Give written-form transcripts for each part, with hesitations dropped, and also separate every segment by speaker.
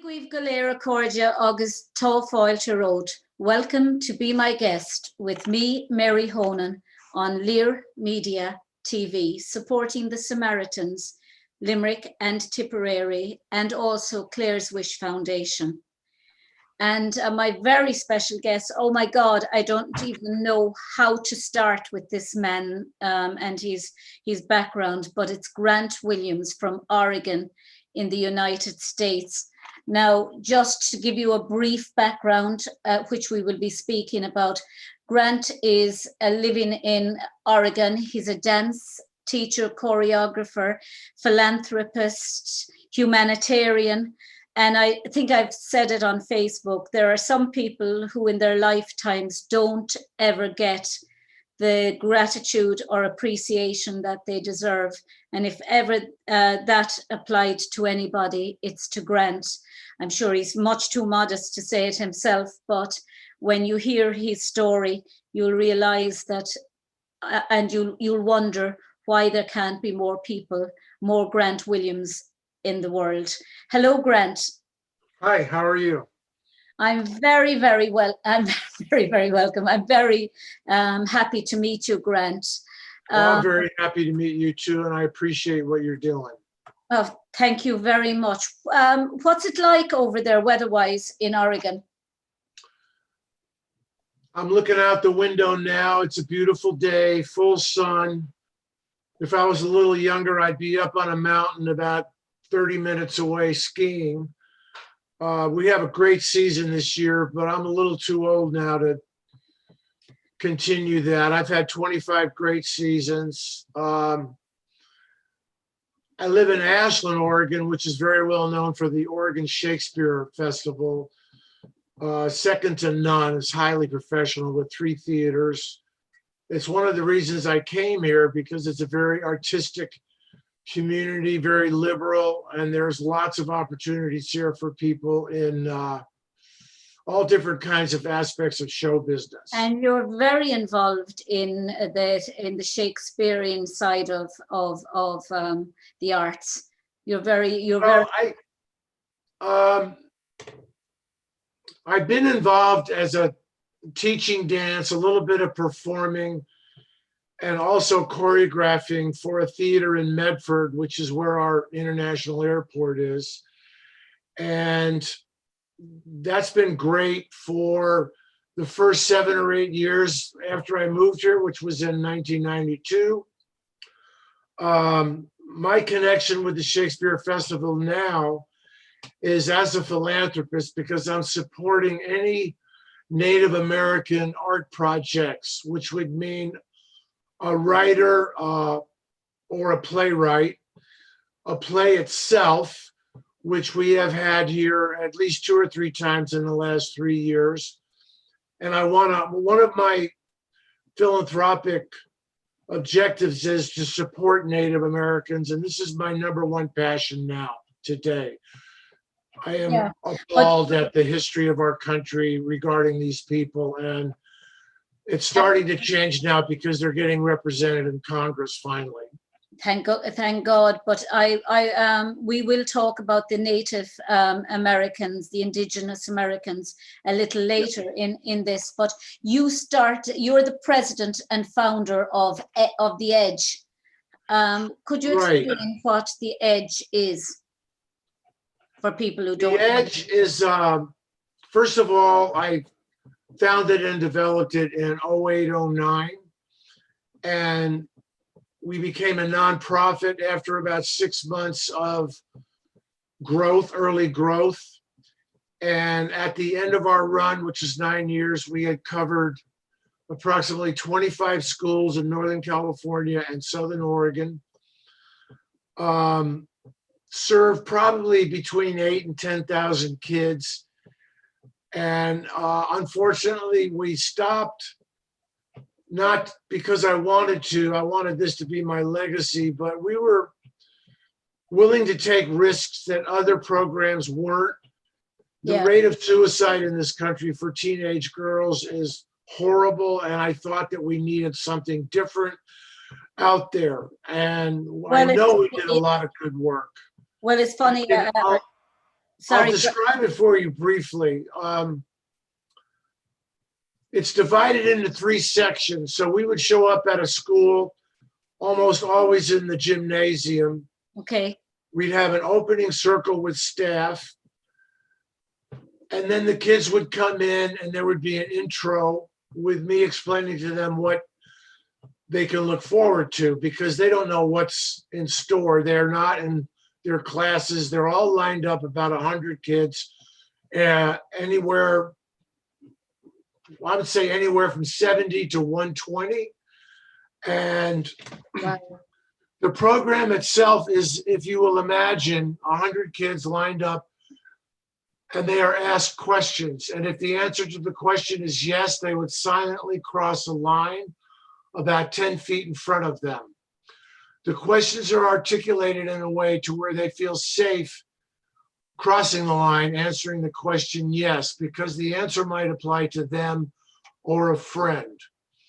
Speaker 1: Guibh Galera Cordia August Tofoilta Road. Welcome to Be My Guest with me, Mary Honan, on Lear Media TV, supporting the Samaritans, Limerick and Tipperary, and also Clare's Wish Foundation. And my very special guest, oh my God, I don't even know how to start with this man and his background, but it's Grant Williams from Oregon in the United States. Now, just to give you a brief background, which we will be speaking about, Grant is living in Oregon. He's a dance teacher, choreographer, philanthropist, humanitarian. And I think I've said it on Facebook, there are some people who in their lifetimes don't ever get the gratitude or appreciation that they deserve. And if ever that applied to anybody, it's to Grant. I'm sure he's much too modest to say it himself, but when you hear his story, you'll realize that, and you'll wonder why there can't be more people, more Grant Williams in the world. Hello, Grant.
Speaker 2: Hi, how are you?
Speaker 1: I'm very, very well. I'm very, very welcome. I'm very happy to meet you, Grant.
Speaker 2: Well, I'm very happy to meet you too, and I appreciate what you're doing.
Speaker 1: Oh, thank you very much. What's it like over there weather-wise in Oregon?
Speaker 2: I'm looking out the window now. It's a beautiful day, full sun. If I was a little younger, I'd be up on a mountain about 30 minutes away skiing. We have a great season this year, but I'm a little too old now to continue that. I've had 25 great seasons. I live in Ashland, Oregon, which is very well known for the Oregon Shakespeare Festival. Second to none. It's highly professional with 3 theaters. It's one of the reasons I came here, because it's a very artistic community, very liberal, and there's lots of opportunities here for people in all different kinds of aspects of show business.
Speaker 1: And you're very involved in the Shakespearean side of the arts.
Speaker 2: I've been involved as a teaching dance, a little bit of performing, and also choreographing for a theater in Medford, which is where our international airport is. And that's been great for the first 7 or 8 years after I moved here, which was in 1992. My connection with the Shakespeare Festival now is as a philanthropist, because I'm supporting any Native American art projects, which would mean a writer or a playwright, a play itself, which we have had here at least 2 or 3 times in the last 3 years. And one of my philanthropic objectives is to support Native Americans. And this is my #1 passion now, today. I am appalled at the history of our country regarding these people. And it's starting to change now because they're getting represented in Congress finally.
Speaker 1: Thank God. But we will talk about the Native Americans, the Indigenous Americans, a little later in this. But you're the president and founder of The Edge. Could you explain what The Edge is for people who don't know?
Speaker 2: The Edge is, first of all, I founded and developed it in 08-09, and we became a nonprofit after about 6 months of growth, early growth. And at the end of our run, which is 9 years, we had covered approximately 25 schools in Northern California and Southern Oregon. Served probably between 8,000 and 10,000 kids. And unfortunately, we stopped, not because I wanted this to be my legacy, but we were willing to take risks that other programs weren't. The rate of suicide in this country for teenage girls is horrible, and I thought that we needed something different out there. And I know we did a lot of good work.
Speaker 1: Well, it's funny.
Speaker 2: I'll
Speaker 1: Sorry.
Speaker 2: describe it for you briefly. It's divided into 3 sections. So we would show up at a school, almost always in the gymnasium.
Speaker 1: Okay.
Speaker 2: We'd have an opening circle with staff. And then the kids would come in and there would be an intro with me explaining to them what they can look forward to, because they don't know what's in store. They're not in their classes. They're all lined up, about 100 kids, anywhere, I would say anywhere from 70 to 120. And
Speaker 1: Wow.
Speaker 2: the program itself is, if you will imagine, 100 kids lined up, and they are asked questions. And if the answer to the question is yes, they would silently cross a line about 10 feet in front of them. The questions are articulated in a way to where they feel safe crossing the line, answering the question yes, because the answer might apply to them or a friend.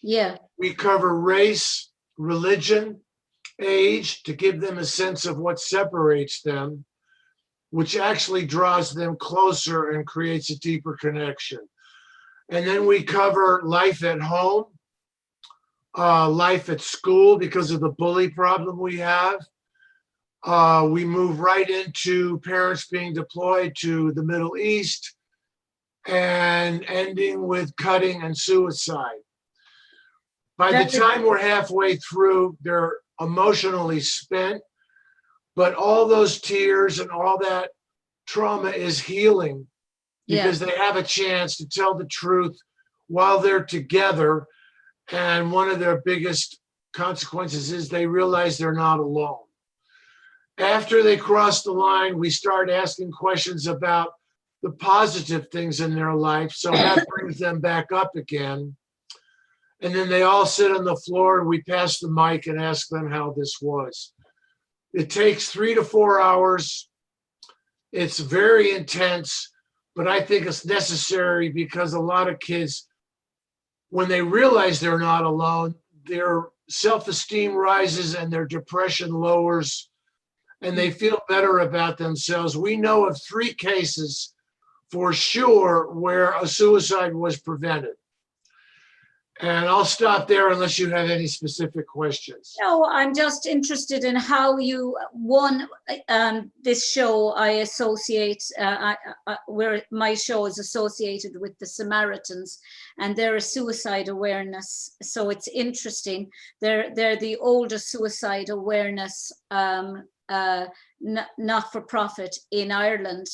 Speaker 1: Yeah.
Speaker 2: We cover race, religion, age, to give them a sense of what separates them, which actually draws them closer and creates a deeper connection. And then we cover life at home, life at school because of the bully problem we have. We move right into parents being deployed to the Middle East and ending with cutting and suicide. By the time we're halfway through, they're emotionally spent, but all those tears and all that trauma is healing because they have a chance to tell the truth while they're together. And one of their biggest consequences is they realize they're not alone. After they cross the line, we start asking questions about the positive things in their life. So that brings them back up again. And then they all sit on the floor and we pass the mic and ask them how this was. It takes 3 to 4 hours. It's very intense, but I think it's necessary because a lot of kids, when they realize they're not alone, their self-esteem rises and their depression lowers and they feel better about themselves. We know of 3 cases for sure where a suicide was prevented. And I'll stop there unless you have any specific questions.
Speaker 1: No, I'm just interested in how you this show I associate where my show is associated with the Samaritans, and they're a suicide awareness. So it's interesting. They're the oldest suicide awareness not for profit in Ireland,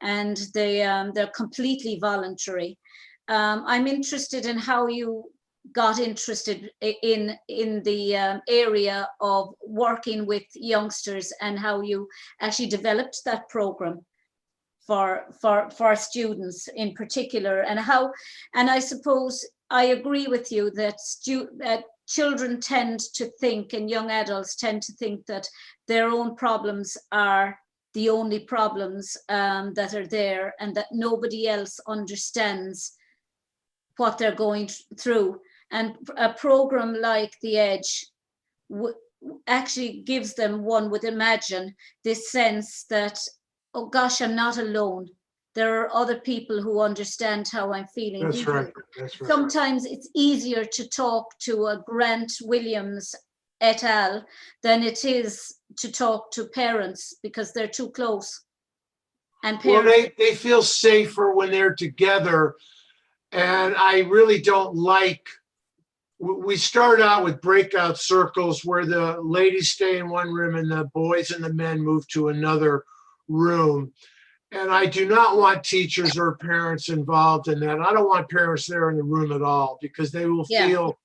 Speaker 1: and they're completely voluntary. I'm interested in how you got interested in the area of working with youngsters and how you actually developed that program for students in particular, and I suppose I agree with you that children tend to think, and young adults tend to think, that their own problems are the only problems that are there, and that nobody else understands what they're going through. And a program like The Edge actually gives them, one would imagine, this sense that, oh gosh, I'm not alone. There are other people who understand how I'm feeling.
Speaker 2: That's right. That's right.
Speaker 1: Sometimes it's easier to talk to a Grant Williams et al. Than it is to talk to parents because they're too close. And parents,
Speaker 2: well, they feel safer when they're together. And I really don't like, we start out with breakout circles where the ladies stay in one room and the boys and the men move to another room. And I do not want teachers or parents involved in that. I don't want parents there in the room at all because they will feel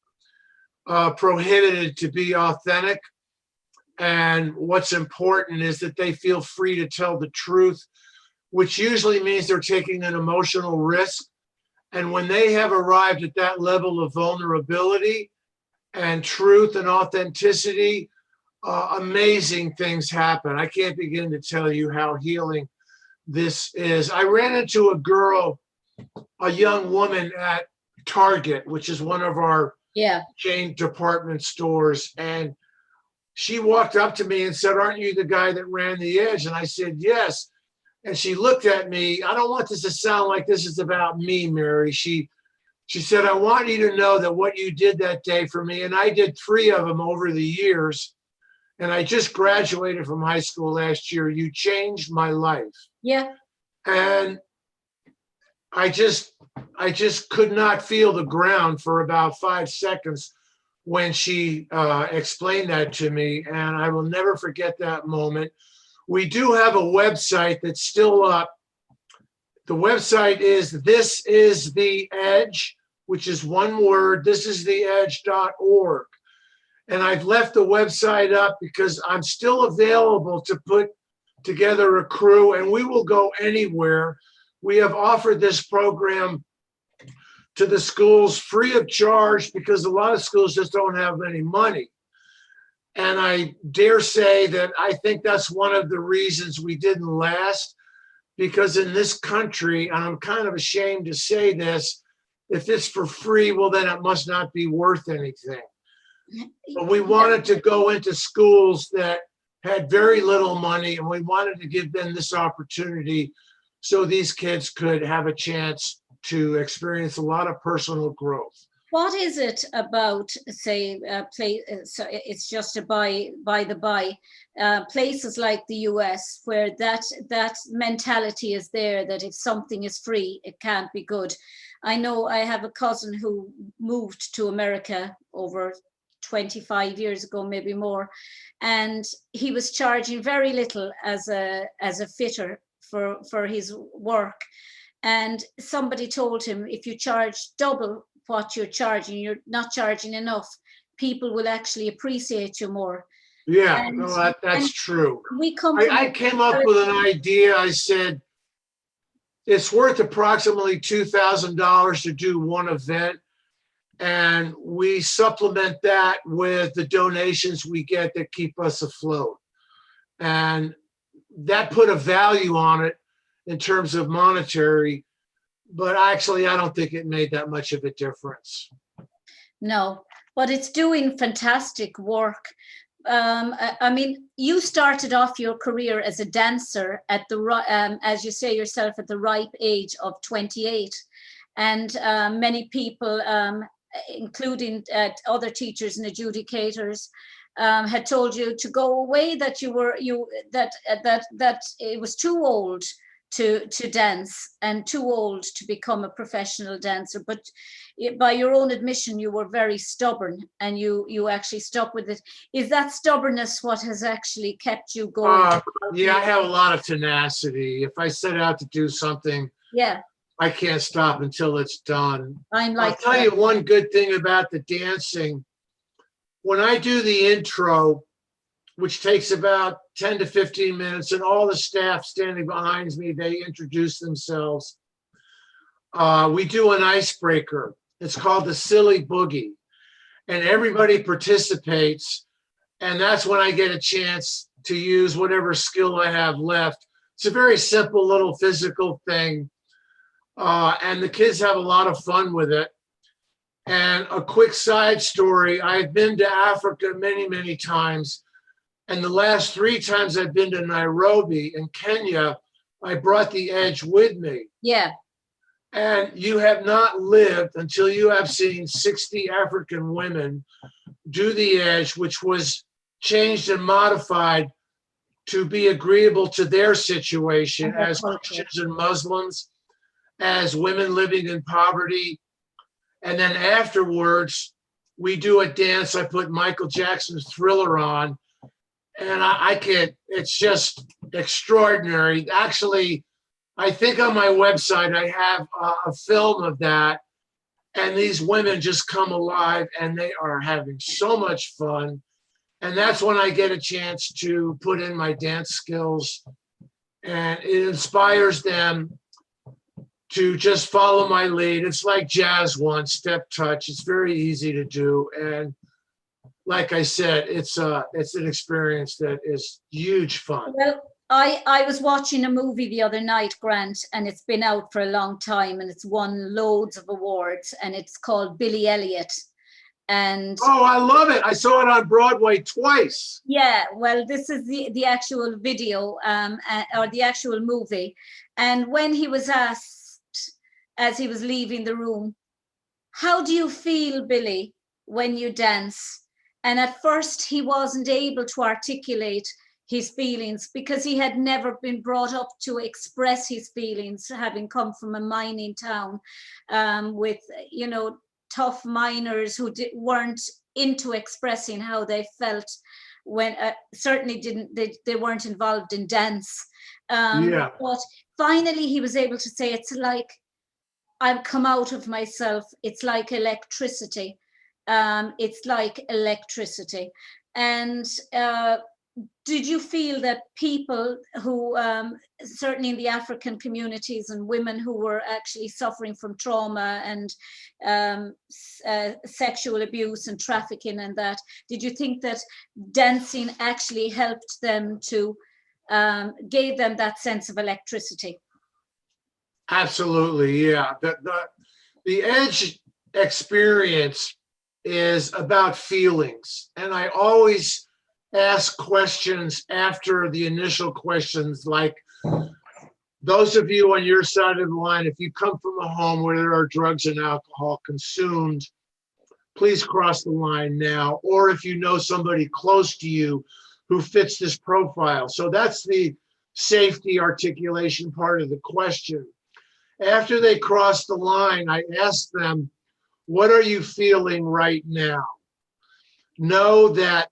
Speaker 2: prohibited to be authentic. And what's important is that they feel free to tell the truth, which usually means they're taking an emotional risk. And when they have arrived at that level of vulnerability and truth and authenticity, amazing things happen. I can't begin to tell you how healing this is. I ran into a girl, a young woman at Target, which is one of our chain department stores. And she walked up to me and said, "Aren't you the guy that ran The Edge?" And I said, "Yes." And she looked at me. I don't want this to sound like this is about me, Mary. She said, I want you to know that what you did that day for me, and I did 3 of them over the years, and I just graduated from high school last year. You changed my life.
Speaker 1: Yeah.
Speaker 2: And I just could not feel the ground for about 5 seconds when she explained that to me, and I will never forget that moment. We do have a website that's still up. The website is This Is the Edge, which is one word, thisistheedge.org. And I've left the website up because I'm still available to put together a crew, and we will go anywhere. We have offered this program to the schools free of charge because a lot of schools just don't have any money. And I dare say that I think that's one of the reasons we didn't last, because in this country, and I'm kind of ashamed to say this, if it's for free, well, then it must not be worth anything. But we wanted to go into schools that had very little money, and we wanted to give them this opportunity so these kids could have a chance to experience a lot of personal growth.
Speaker 1: What is it about, say, so it's just a by the by, places like the US where that mentality is there, that if something is free, it can't be good? I know I have a cousin who moved to America over 25 years ago, maybe more, and he was charging very little as a fitter for his work. And somebody told him, if you charge double what you're charging, you're not charging enough. People will actually appreciate you more.
Speaker 2: Yeah,
Speaker 1: And,
Speaker 2: no, that's true.
Speaker 1: We come.
Speaker 2: I came up with an idea. I said, it's worth approximately $2,000 to do one event. And we supplement that with the donations we get that keep us afloat. And that put a value on it in terms of monetary, but actually I don't think it made that much of a difference.
Speaker 1: No, but it's doing fantastic work. I mean, you started off your career as a dancer at the, as you say yourself, at the ripe age of 28. And many people, including other teachers and adjudicators, had told you to go away, that that it was too old to dance and too old to become a professional dancer. But by your own admission, you were very stubborn, and you actually stuck with it. Is that stubbornness what has actually kept you going?
Speaker 2: Yeah, I have a lot of tenacity. If I set out to do something,
Speaker 1: yeah,
Speaker 2: I can't stop until it's done.
Speaker 1: I'll
Speaker 2: tell you one good thing about the dancing. When I do the intro, which takes about 10 to 15 minutes, and all the staff standing behind me, they introduce themselves. We do an icebreaker. It's called the Silly Boogie. And everybody participates. And that's when I get a chance to use whatever skill I have left. It's a very simple little physical thing. And the kids have a lot of fun with it. And a quick side story, I've been to Africa many, many times. And the last 3 times I've been to Nairobi in Kenya, I brought the edge with me.
Speaker 1: Yeah.
Speaker 2: And you have not lived until you have seen 60 African women do the edge, which was changed and modified to be agreeable to their situation as Christians and Muslims, as women living in poverty. And then afterwards, we do a dance. I put Michael Jackson's Thriller on. And I can't, it's just extraordinary. Actually, I think on my website, I have a film of that. And these women just come alive and they are having so much fun. And that's when I get a chance to put in my dance skills. And it inspires them to just follow my lead. It's like jazz one, step touch. It's very easy to do. And like I said, it's an experience that is huge fun.
Speaker 1: Well, I was watching a movie the other night, Grant, and it's been out for a long time, and it's won loads of awards, and it's called Billy Elliot. And
Speaker 2: Oh, I love it. I saw it on Broadway twice.
Speaker 1: yeah, well, this is the actual video, or the actual movie. And when he was asked, as he was leaving the room, how do you feel, Billy, when you dance? And at first he wasn't able to articulate his feelings because he had never been brought up to express his feelings, having come from a mining town, with, you know, tough miners who weren't into expressing how they felt when certainly they weren't involved in dance.
Speaker 2: Yeah.
Speaker 1: But finally he was able to say, it's like I've come out of myself. It's like electricity. It's like electricity. And did you feel that people who, certainly in the African communities, and women who were actually suffering from trauma and sexual abuse and trafficking and that, did you think that dancing actually helped them to, gave them that sense of electricity?
Speaker 2: Absolutely, yeah. The Edge experience is about feelings, and I always ask questions after the initial questions, like, those of you on your side of the line, if you come from a home where there are drugs and alcohol consumed, please cross the line now. Or if you know somebody close to you who fits this profile. So that's the safety articulation part of the question. After they cross the line, I ask them, what are you feeling right now? Know that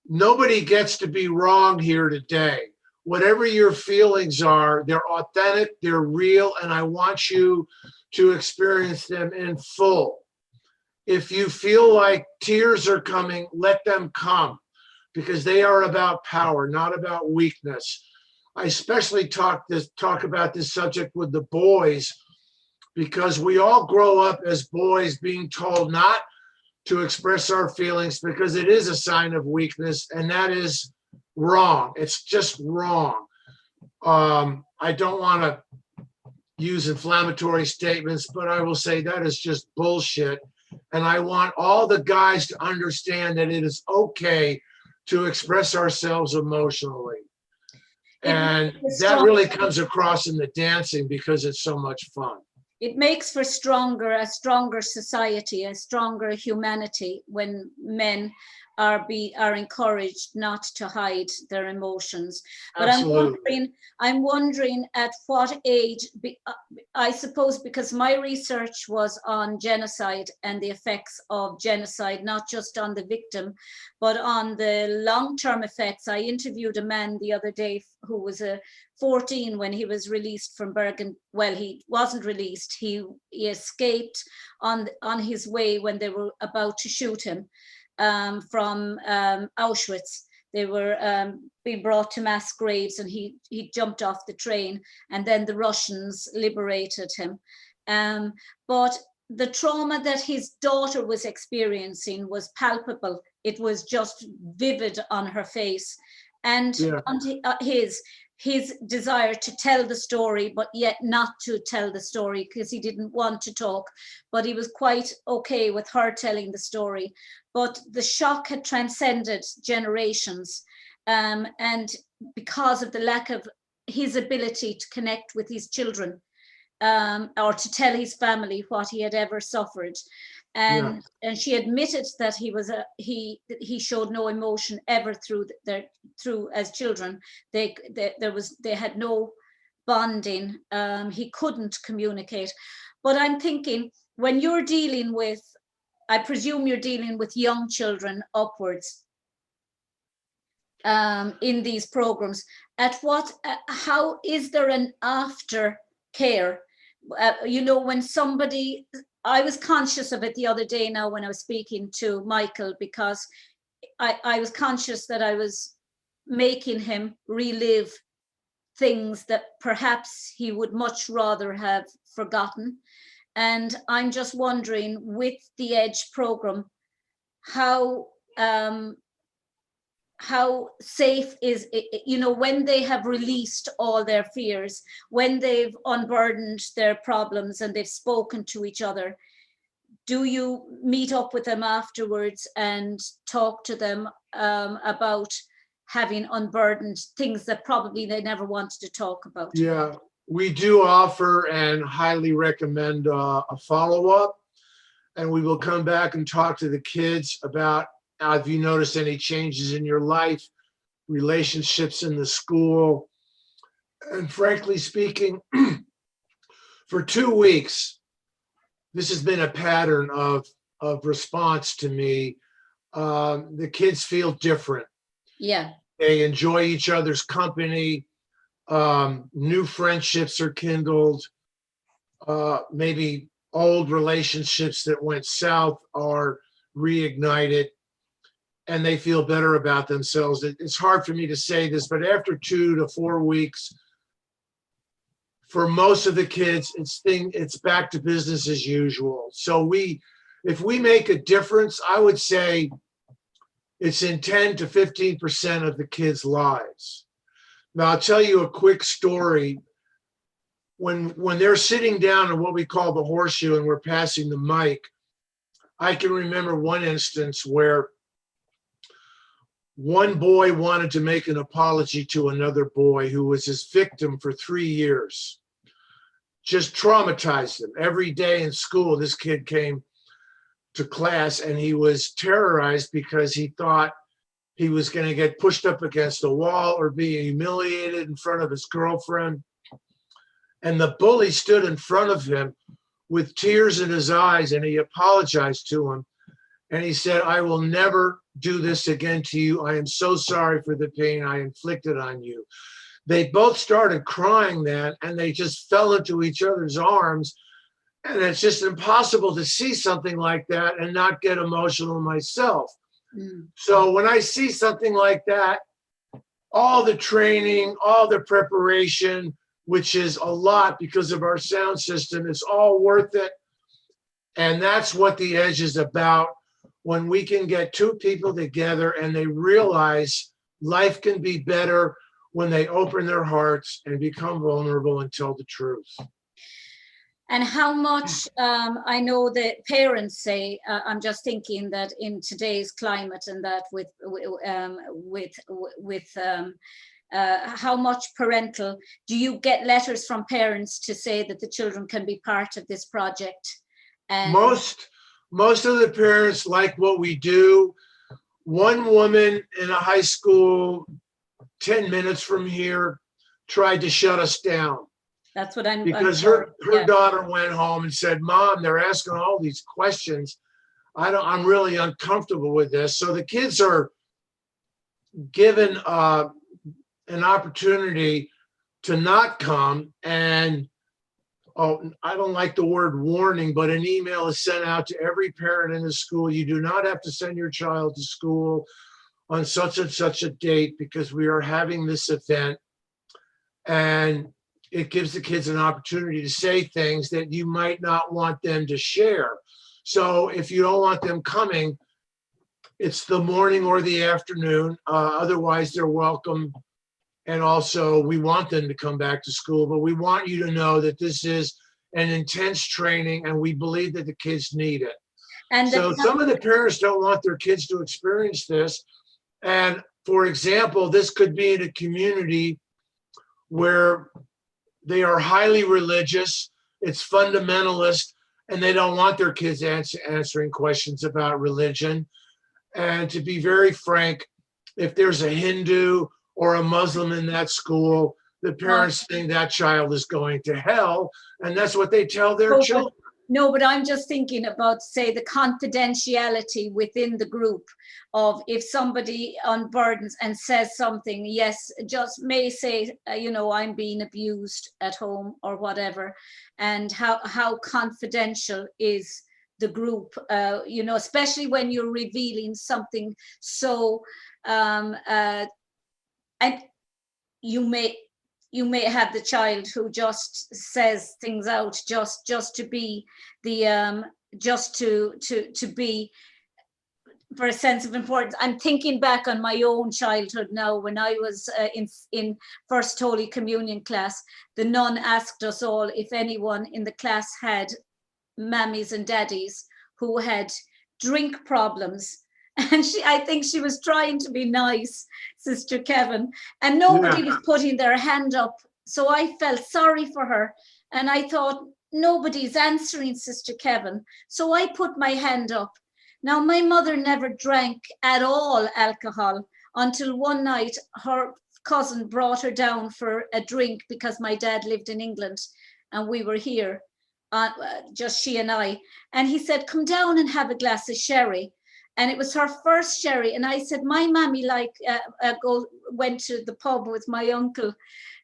Speaker 2: nobody gets to be wrong here today. Whatever your feelings are, they're authentic, they're real, and I want you to experience them in full. If you feel like tears are coming, let them come, because they are about power, not about weakness. I especially talk about this subject with the boys, because we all grow up as boys being told not to express our feelings because it is a sign of weakness, and that is wrong. It's just wrong. I don't want to use inflammatory statements, but I will say that is just bullshit. And I want all the guys to understand that it is okay to express ourselves emotionally. And that really comes across in the dancing because it's so much fun.
Speaker 1: It makes for a stronger society, a stronger humanity when men are encouraged not to hide their emotions. But
Speaker 2: Absolutely.
Speaker 1: I'm wondering at what age, I suppose because my research was on genocide and the effects of genocide, not just on the victim, but on the long-term effects. I interviewed a man the other day who was 14 when he was released from Bergen. Well, he wasn't released. He escaped on his way when they were about to shoot him from Auschwitz. They were being brought to mass graves, and he jumped off the train, and then the Russians liberated him. But the trauma that his daughter was experiencing was palpable. It was just vivid on her face, and on his desire to tell the story, but yet not to tell the story because he didn't want to talk, but he was quite okay with her telling the story. But the shock had transcended generations, and because of the lack of his ability to connect with his children, or to tell his family what he had ever suffered. And she admitted that he showed no emotion ever through as children. They had no bonding. He couldn't communicate. But I'm thinking, when you're dealing with, I presume you're dealing with young children upwards in these programs, how is there an aftercare? When somebody, I was conscious of it the other day now when I was speaking to Michael, because I was conscious that I was making him relive things that perhaps he would much rather have forgotten. And I'm just wondering, with the EDGE program, how safe is it, when they have released all their fears, when they've unburdened their problems and they've spoken to each other, do you meet up with them afterwards and talk to them about having unburdened things that probably they never wanted to talk about?
Speaker 2: Yeah, we do offer and highly recommend a follow-up, and we will come back and talk to the kids about have you noticed any changes in your life, relationships in the school. And frankly speaking, for 2 weeks, this has been a pattern of response to me. The kids feel different.
Speaker 1: Yeah.
Speaker 2: They enjoy each other's company. New friendships are kindled. Maybe old relationships that went south are reignited, and they feel better about themselves. It's hard for me to say this, but after 2 to 4 weeks, for most of the kids, it's back to business as usual. So if we make a difference, I would say it's in 10 to 15% of the kids' lives. Now, I'll tell you a quick story. When they're sitting down in what we call the horseshoe and we're passing the mic, I can remember one instance where one boy wanted to make an apology to another boy who was his victim for 3 years. Just traumatized him. Every day in school, this kid came to class and he was terrorized because he thought he was going to get pushed up against a wall or be humiliated in front of his girlfriend. And the bully stood in front of him with tears in his eyes, and he apologized to him. And he said, "I will never do this again to you. I am so sorry for the pain I inflicted on you." They both started crying then, and they just fell into each other's arms. And it's just impossible to see something like that and not get emotional myself. So when I see something like that, all the training, all the preparation, which is a lot because of our sound system, is all worth it. And that's what the Edge is about. When we can get two people together and they realize life can be better when they open their hearts and become vulnerable and tell the truth.
Speaker 1: And how much, I know that parents say, I'm just thinking that in today's climate and that with how much parental, do you get letters from parents to say that the children can be part of this project? And
Speaker 2: most of the parents like what we do. One woman in a high school 10 minutes from here tried to shut us down.
Speaker 1: That's what I'm
Speaker 2: because her daughter went home and said, "Mom, they're asking all these questions. I'm really uncomfortable with this." So the kids are given an opportunity to not come, and I don't like the word warning, but an email is sent out to every parent in the school. You do not have to send your child to school on such and such a date because we are having this event. And it gives the kids an opportunity to say things that you might not want them to share. So if you don't want them coming, it's the morning or the afternoon. Otherwise, they're welcome. And also, we want them to come back to school, but we want you to know that this is an intense training and we believe that the kids need it. And so some of the parents don't want their kids to experience this. And for example, this could be in a community where they are highly religious, it's fundamentalist, and they don't want their kids answering questions about religion. And to be very frank, if there's a Hindu or a Muslim in that school, the parents think that child is going to hell, and that's what they tell their children.
Speaker 1: No, but I'm just thinking about, say, the confidentiality within the group of if somebody unburdens and says something, yes, just may say, I'm being abused at home or whatever, and how confidential is the group, especially when you're revealing something so, and you may have the child who just says things out just to be the just to be for a sense of importance. I'm thinking back on my own childhood now when I was in First Holy Communion class. The nun asked us all if anyone in the class had mammies and daddies who had drink problems. And I think she was trying to be nice, Sister Kevin, and nobody was putting their hand up. So I felt sorry for her. And I thought, nobody's answering Sister Kevin. So I put my hand up. Now, my mother never drank at all alcohol until one night her cousin brought her down for a drink because my dad lived in England and we were here, just she and I. And he said, come down and have a glass of sherry. And it was her first sherry. And I said, my mammy went to the pub with my uncle,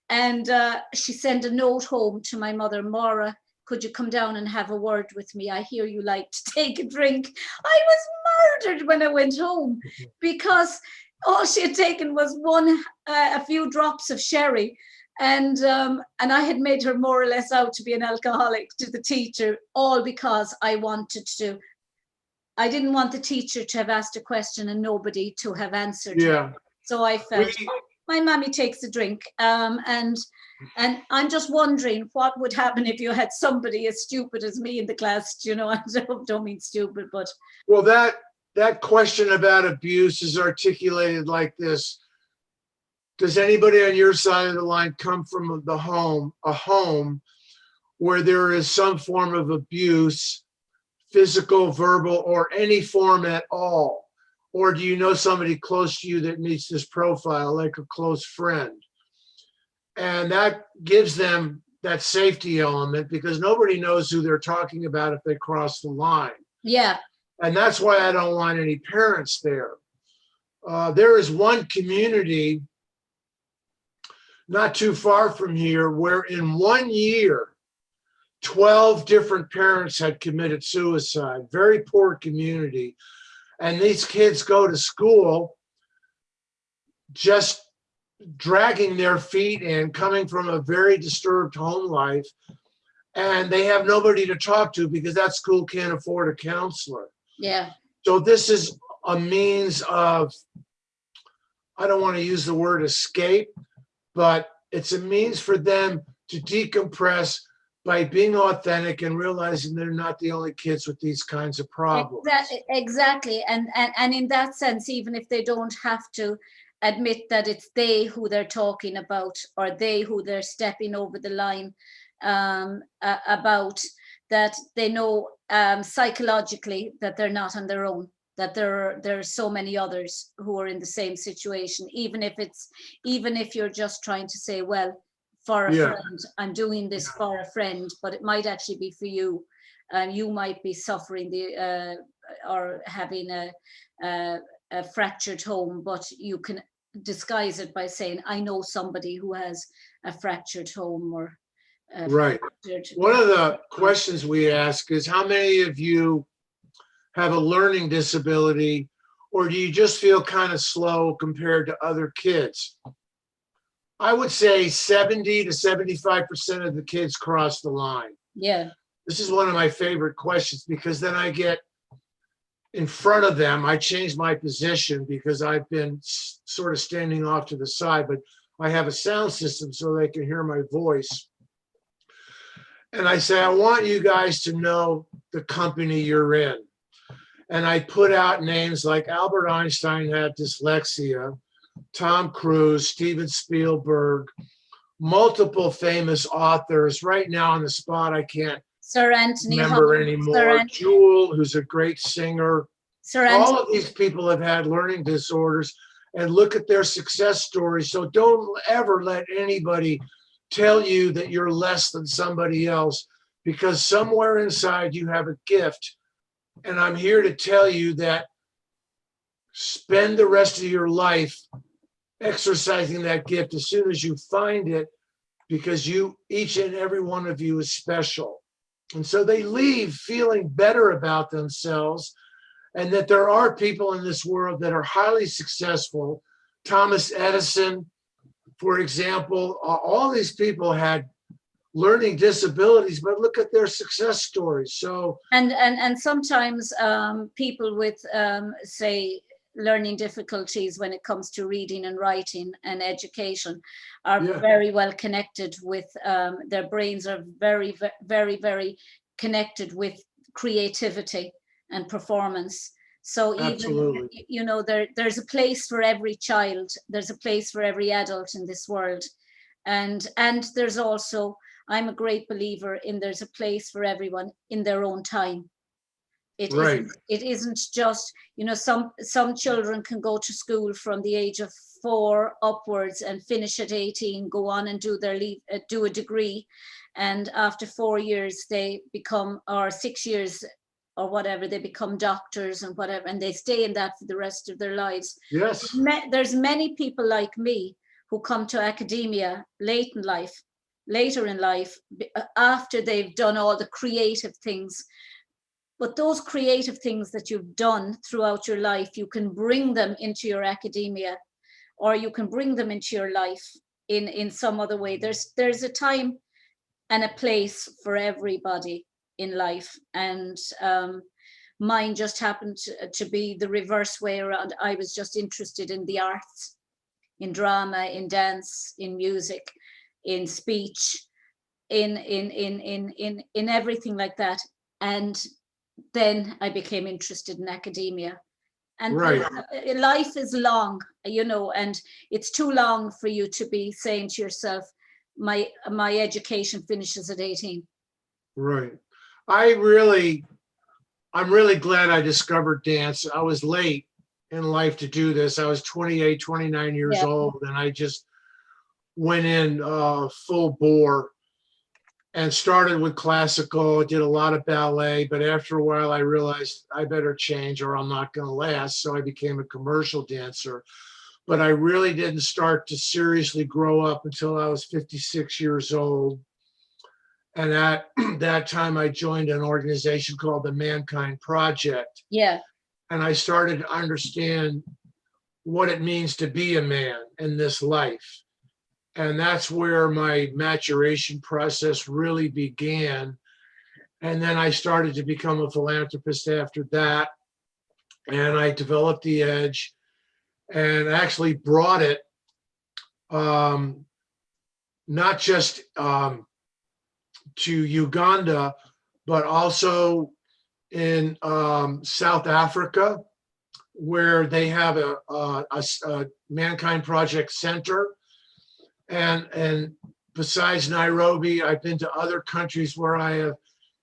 Speaker 1: and she sent a note home to my mother, Maura, could you come down and have a word with me? I hear you like to take a drink. I was murdered when I went home because all she had taken was a few drops of sherry. And I had made her more or less out to be an alcoholic to the teacher, all because I didn't want the teacher to have asked a question and nobody to have answered.
Speaker 2: Yeah.
Speaker 1: So I felt my mommy takes a drink. And I'm just wondering what would happen if you had somebody as stupid as me in the class. You know, I don't mean stupid, but.
Speaker 2: Well, that question about abuse is articulated like this. Does anybody on your side of the line come from a home where there is some form of abuse, physical, verbal, or any form at all? Or do you know somebody close to you that meets this profile, like a close friend? And that gives them that safety element because nobody knows who they're talking about if they cross the line.
Speaker 1: Yeah.
Speaker 2: And that's why I don't want any parents there. There is one community not too far from here where in 1 year, 12 different parents had committed suicide. Very poor community. And these kids go to school just dragging their feet in, coming from a very disturbed home life. And they have nobody to talk to because that school can't afford a counselor.
Speaker 1: Yeah.
Speaker 2: So this is a means of, I don't want to use the word escape, but it's a means for them to decompress by being authentic and realizing they're not the only kids with these kinds of problems.
Speaker 1: Exactly. And in that sense, even if they don't have to admit that it's they who they're talking about or they who they're stepping over the line about, that they know psychologically that they're not on their own, that there are so many others who are in the same situation, even if you're just trying to say, well, for a friend, I'm doing this for a friend, but it might actually be for you. You might be suffering or having a fractured home, but you can disguise it by saying, I know somebody who has a fractured home or
Speaker 2: right. One of the questions we ask is, how many of you have a learning disability, or do you just feel kind of slow compared to other kids? I would say 70 to 75% of the kids cross the line.
Speaker 1: Yeah.
Speaker 2: This is one of my favorite questions because then I get in front of them. I change my position because I've been sort of standing off to the side, but I have a sound system so they can hear my voice. And I say, I want you guys to know the company you're in. And I put out names like Albert Einstein had dyslexia, Tom Cruise, Steven Spielberg, multiple famous authors. Right now on the spot, I can't
Speaker 1: Sir Anthony
Speaker 2: remember anymore. Jewel, who's a great singer. All of these people have had learning disorders, and look at their success stories. So don't ever let anybody tell you that you're less than somebody else, because somewhere inside you have a gift. And I'm here to tell you that spend the rest of your life exercising that gift as soon as you find it, because each and every one of you is special. And so they leave feeling better about themselves, and that there are people in this world that are highly successful. Thomas Edison, for example, all these people had learning disabilities, but look at their success stories. So
Speaker 1: and sometimes people with say learning difficulties when it comes to reading and writing and education are very well connected with their brains are very, very, very connected with creativity and performance. So even,
Speaker 2: Absolutely.
Speaker 1: you know, there's a place for every child, there's a place for every adult in this world. And there's also, I'm a great believer in, there's a place for everyone in their own time.
Speaker 2: Right.
Speaker 1: It isn't just, you know, some children can go to school from the age of 4 upwards and finish at 18, go on and do their do a degree, and after 4 years they become, or 6 years or whatever, they become doctors and whatever, and they stay in that for the rest of their lives.
Speaker 2: Yes.
Speaker 1: There's many people like me who come to academia later in life, after they've done all the creative things. But those creative things that you've done throughout your life, you can bring them into your academia, or you can bring them into your life in some other way. There's a time and a place for everybody in life. And mine just happened to be the reverse way around. I was just interested in the arts, in drama, in dance, in music, in speech, in everything like that. And then I became interested in academia. And
Speaker 2: Right.
Speaker 1: life is long, you know, and it's too long for you to be saying to yourself, my education finishes at 18.
Speaker 2: Right. I'm really glad I discovered dance. I was late in life to do this. I was 28, 29 years
Speaker 1: Yeah.
Speaker 2: old, and I just went in full bore and started with classical, did a lot of ballet, but after a while I realized I better change or I'm not going to last. So I became a commercial dancer. But I really didn't start to seriously grow up until I was 56 years old. And at that time, I joined an organization called the Mankind Project.
Speaker 1: Yeah.
Speaker 2: And I started to understand what it means to be a man in this life. And that's where my maturation process really began. And then I started to become a philanthropist after that. And I developed the edge and actually brought it not just to Uganda, but also in South Africa, where they have a Mankind Project Center. And besides Nairobi, I've been to other countries where I have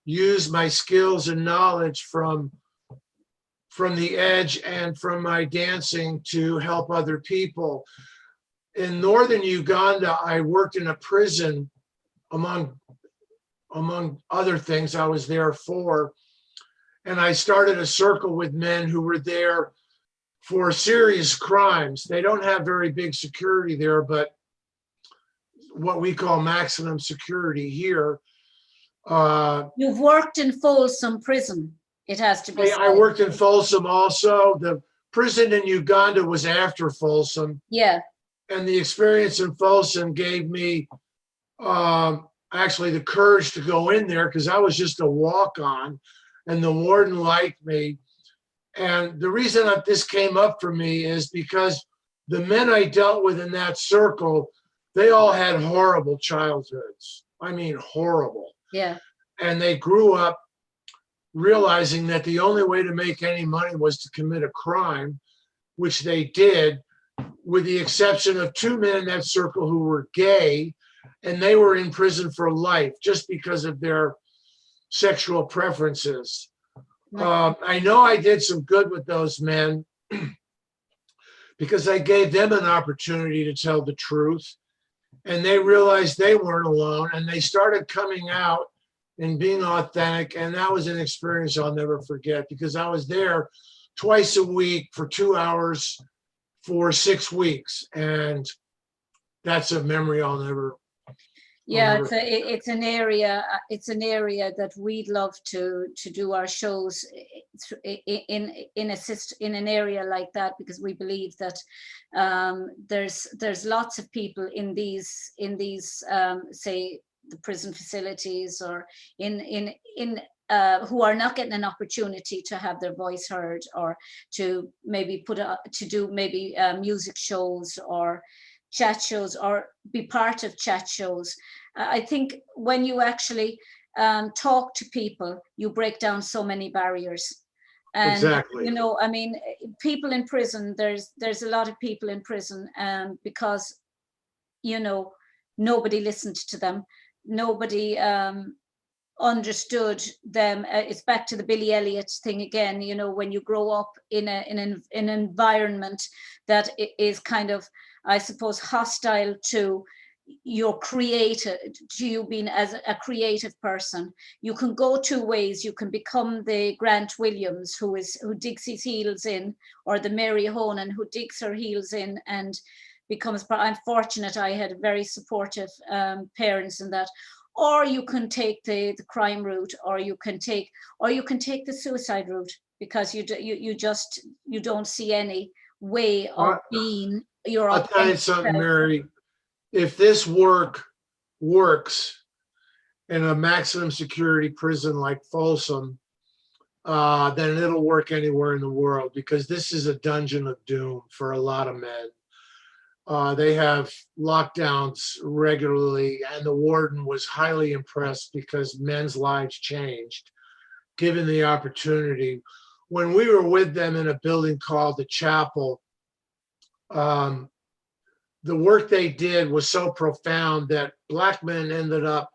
Speaker 2: used my skills and knowledge from the edge and from my dancing to help other people. In northern Uganda, I worked in a prison, among other things I was there for. And I started a circle with men who were there for serious crimes. They don't have very big security there, but what we call maximum security here.
Speaker 1: You've worked in Folsom Prison, it has to be said.
Speaker 2: I worked in Folsom also. The prison in Uganda was after Folsom.
Speaker 1: Yeah.
Speaker 2: And the experience in Folsom gave me actually the courage to go in there, because I was just a walk-on and the warden liked me. And the reason that this came up for me is because the men I dealt with in that circle, they all had horrible childhoods. I mean, horrible.
Speaker 1: Yeah.
Speaker 2: And they grew up realizing that the only way to make any money was to commit a crime, which they did, with the exception of 2 men in that circle who were gay, and they were in prison for life just because of their sexual preferences. I know I did some good with those men because I gave them an opportunity to tell the truth, and they realized they weren't alone, and they started coming out and being authentic. And that was an experience I'll never forget, because I was there twice a week for 2 hours for 6 weeks. And that's a memory I'll never.
Speaker 1: Yeah, it's an area that we'd love to do our shows in an area like that, because we believe that there's lots of people in these say the prison facilities, or in who are not getting an opportunity to have their voice heard, or to maybe do music shows or chat shows, or be part of chat shows. I think when you actually talk to people, you break down so many barriers. And
Speaker 2: Exactly.
Speaker 1: you know, I mean, people in prison, there's a lot of people in prison because, you know, nobody listened to them, nobody understood them. It's back to the Billy Elliot thing again. You know, when you grow up in an environment that is kind of, I suppose, hostile to your creative, to you being as a creative person, you can go two ways. You can become the Grant Williams who digs his heels in, or the Mary Honan who digs her heels in and becomes. I'm fortunate I had very supportive parents in that. Or you can take the crime route, or you can take the suicide route, because you don't see any way of being your
Speaker 2: I'll tell you
Speaker 1: authentic
Speaker 2: something,
Speaker 1: self.
Speaker 2: Mary. If this work works in a maximum security prison like Folsom, then it'll work anywhere in the world, because this is a dungeon of doom for a lot of men. They have lockdowns regularly, and the warden was highly impressed because men's lives changed given the opportunity. When we were with them in a building called the Chapel, the work they did was so profound that Black men ended up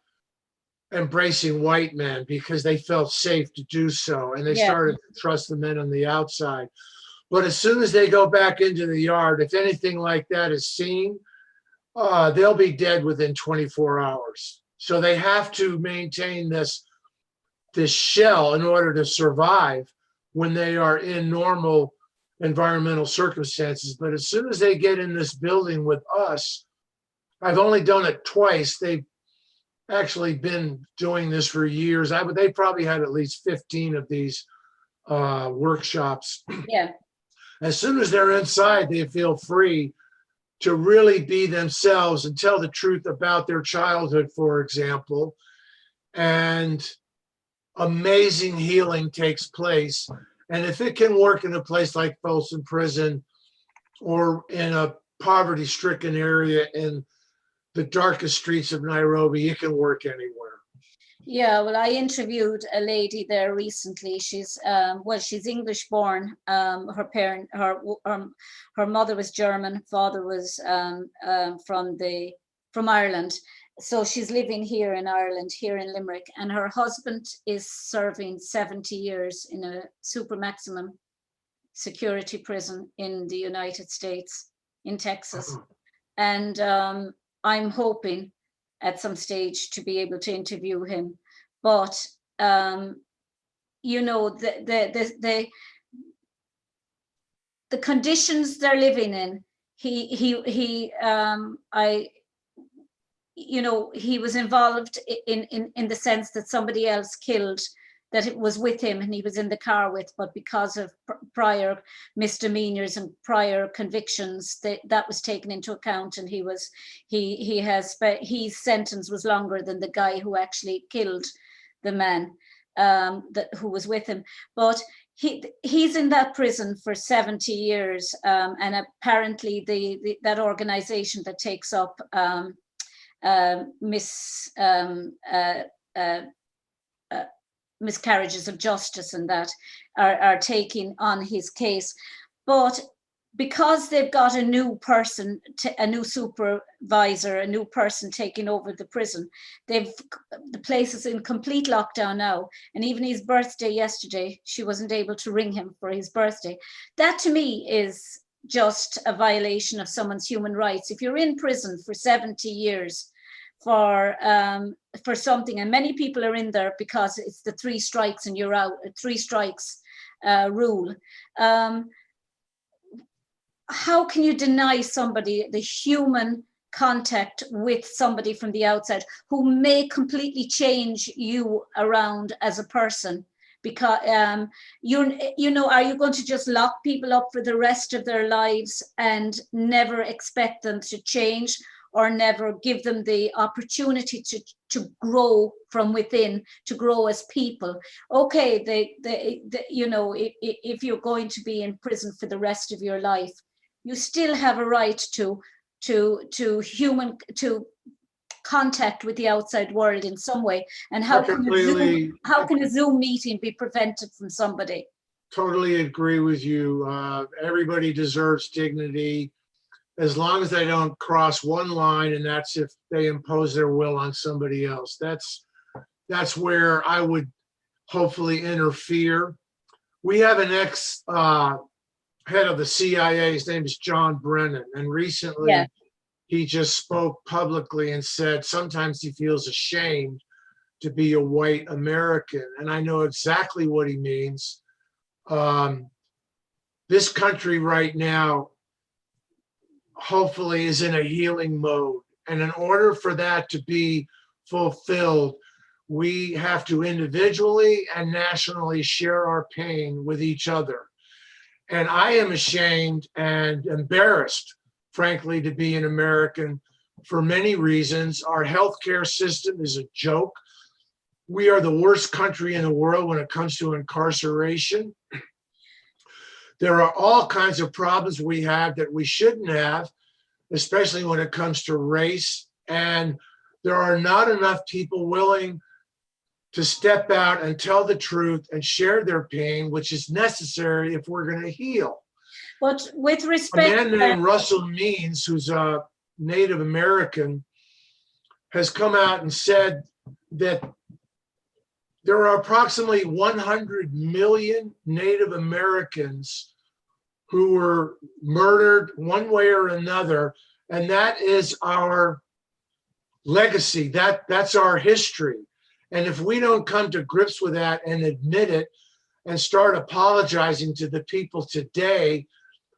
Speaker 2: embracing white men because they felt safe to do so, and they
Speaker 1: Yeah,
Speaker 2: started to trust the men on the outside. But as soon as they go back into the yard, if anything like that is seen, they'll be dead within 24 hours. So they have to maintain this shell in order to survive when they are in normal environmental circumstances. But as soon as they get in this building with us, I've only done it twice. They've actually been doing this for years. They probably had at least 15 of these workshops.
Speaker 1: yeah,
Speaker 2: As soon as they're inside, they feel free to really be themselves and tell the truth about their childhood, for example. And amazing healing takes place. And if it can work in a place like Folsom Prison, or in a poverty-stricken area in the darkest streets of Nairobi, it can work anywhere.
Speaker 1: yeah. Well, I interviewed a lady there recently. She's she's English born. Her mother was German, father was from Ireland. So she's living here in Ireland, here in Limerick, and her husband is serving 70 years in a super maximum security prison in the United States, in Texas. And I'm hoping at some stage to be able to interview him. But you know, the conditions they're living in, he was involved in the sense that somebody else killed, that it was with him and he was in the car with, but because of prior misdemeanors and prior convictions, that was taken into account, and his sentence was longer than the guy who actually killed the man who was with him. But he's in that prison for 70 years, and apparently that organization that takes up miscarriages of justice and that are taking on his case. But because they've got a new person, a new supervisor, a new person taking over the prison, the place is in complete lockdown now. And even his birthday yesterday, she wasn't able to ring him for his birthday. That to me is just a violation of someone's human rights. If you're in prison for 70 years for something, and many people are in there because it's the 3 strikes and you're out, 3 strikes rule. How can you deny somebody the human contact with somebody from the outside who may completely change you around as a person? Because are you going to just lock people up for the rest of their lives and never expect them to change, or never give them the opportunity to grow from within, to grow as people? Okay, if you're going to be in prison for the rest of your life, you still have a right to contact with the outside world in some way. And how can a Zoom meeting be prevented from somebody?
Speaker 2: totally agree with you. Everybody deserves dignity as long as they don't cross one line, and that's if they impose their will on somebody else. That's where I would hopefully interfere. We have an ex head of the CIA. His name is John Brennan, and recently
Speaker 1: Yeah.
Speaker 2: he just spoke publicly and said sometimes he feels ashamed to be a white American, and I know exactly what he means. This country right now hopefully is in a healing mode, and in order for that to be fulfilled, we have to individually and nationally share our pain with each other. And I am ashamed and embarrassed, frankly, to be an American for many reasons. Our healthcare system is a joke. We are the worst country in the world when it comes to incarceration. There are all kinds of problems we have that we shouldn't have, especially when it comes to race. And there are not enough people willing to step out and tell the truth and share their pain, which is necessary if we're going to heal.
Speaker 1: But with
Speaker 2: A
Speaker 1: respect,
Speaker 2: man named Russell Means, who's a Native American, has come out and said that there are approximately 100 million Native Americans who were murdered one way or another, and that is our legacy. That's our history. And if we don't come to grips with that and admit it and start apologizing to the people today,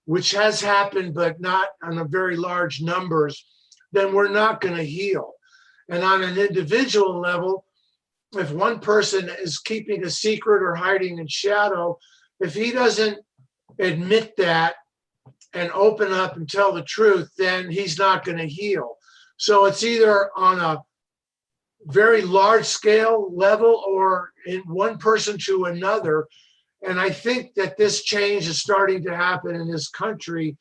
Speaker 2: which has happened, but not on a very large numbers, then we're not going to heal. And on an individual level, if one person is keeping a secret or hiding in shadow, if he doesn't admit that and open up and tell the truth, then he's not going to heal. So it's either on a very large scale level or in one person to another. And I think that this change is starting to happen in this country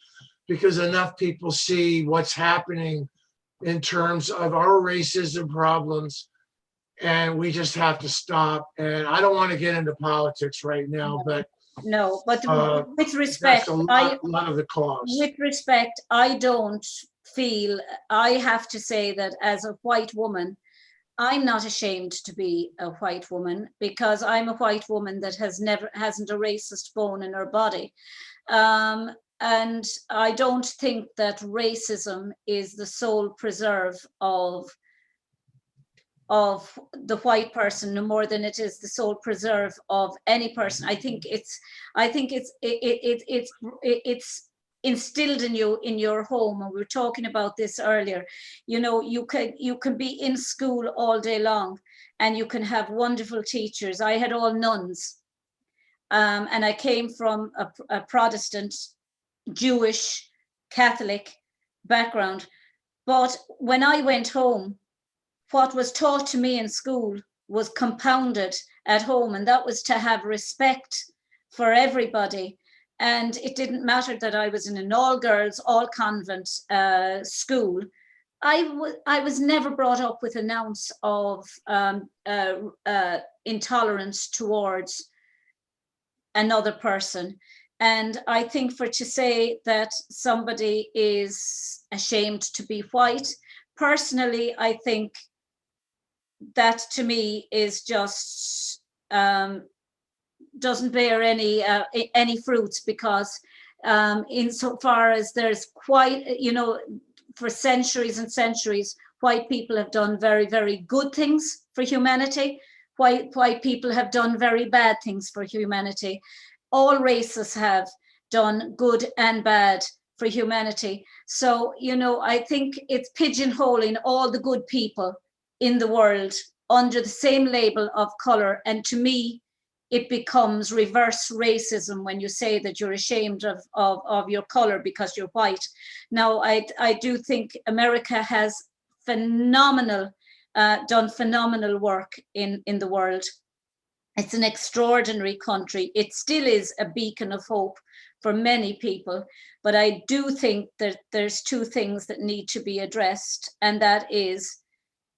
Speaker 2: because enough people see what's happening in terms of our racism problems, and we just have to stop. And I don't want to get into politics right now, but
Speaker 1: no, but with respect,
Speaker 2: that's a lot of the cause.
Speaker 1: With respect, I don't feel, I have to say that as a white woman, I'm not ashamed to be a white woman because I'm a white woman that hasn't a racist bone in her body. And I don't think that racism is the sole preserve of the white person, no more than it is the sole preserve of any person. I think it's instilled in you in your home, and we were talking about this earlier. You know, you can be in school all day long and you can have wonderful teachers. I had all nuns, and I came from a Protestant, Jewish, Catholic background, but when I went home, what was taught to me in school was compounded at home, and that was to have respect for everybody. And it didn't matter that I was in an all-girls, all-convent school. I was never brought up with an ounce of intolerance towards another person. And I think to say that somebody is ashamed to be white, personally, I think that to me is just doesn't bear any fruits, because insofar as there's quite, you know, for centuries and centuries, white people have done very, very good things for humanity. White people have done very bad things for humanity. All races have done good and bad for humanity. So, you know, I think it's pigeonholing all the good people in the world under the same label of color. And to me, it becomes reverse racism when you say that you're ashamed of your color because you're white. Now, I do think America has done phenomenal work in the world. It's an extraordinary country. It still is a beacon of hope for many people. But I do think that there's two things that need to be addressed, and that is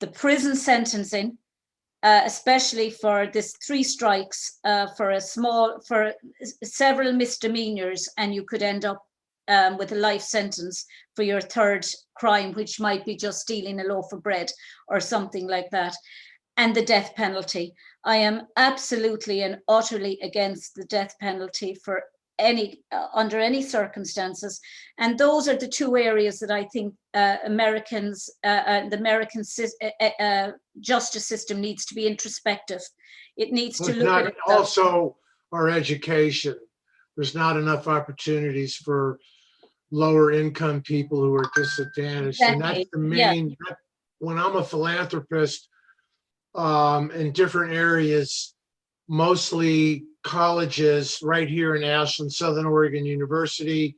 Speaker 1: the prison sentencing especially for this 3 strikes, for several misdemeanors, and you could end up with a life sentence for your 3rd crime, which might be just stealing a loaf of bread or something like that. And the death penalty. I am absolutely and utterly against the death penalty for under any circumstances. And those are the 2 areas that I think the American justice system needs to be introspective. It needs to look at itself.
Speaker 2: Also, our education. There's not enough opportunities for lower income people who are disadvantaged.
Speaker 1: Exactly.
Speaker 2: And that's the main, when I'm a philanthropist, in different areas, mostly colleges right here in Ashland, Southern Oregon University,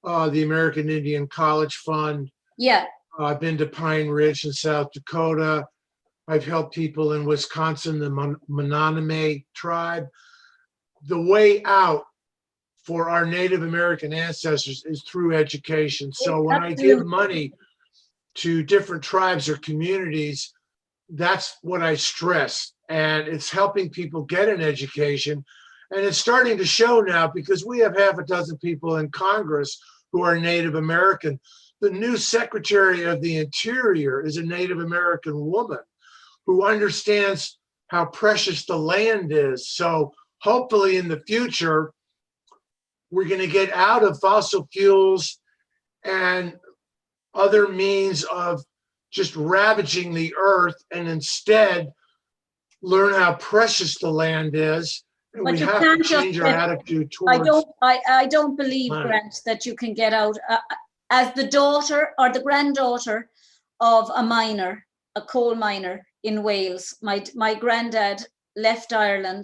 Speaker 2: the American Indian College Fund.
Speaker 1: Yeah.
Speaker 2: I've been to Pine Ridge in South Dakota. I've helped people in Wisconsin, the Menominee tribe. The way out for our Native American ancestors is through education. So when I give money to different tribes or communities, that's what I stress. And it's helping people get an education. And it's starting to show now, because we have half a dozen people in Congress who are Native American. The new Secretary of the Interior is a Native American woman who understands how precious the land is. So hopefully in the future, we're going to get out of fossil fuels and other means of just ravaging the earth, and instead learn how precious the land is. And we have to change our attitude towards.
Speaker 1: I don't believe, Grant, that you can get out as the daughter or the granddaughter of a miner, a coal miner in Wales. My granddad left Ireland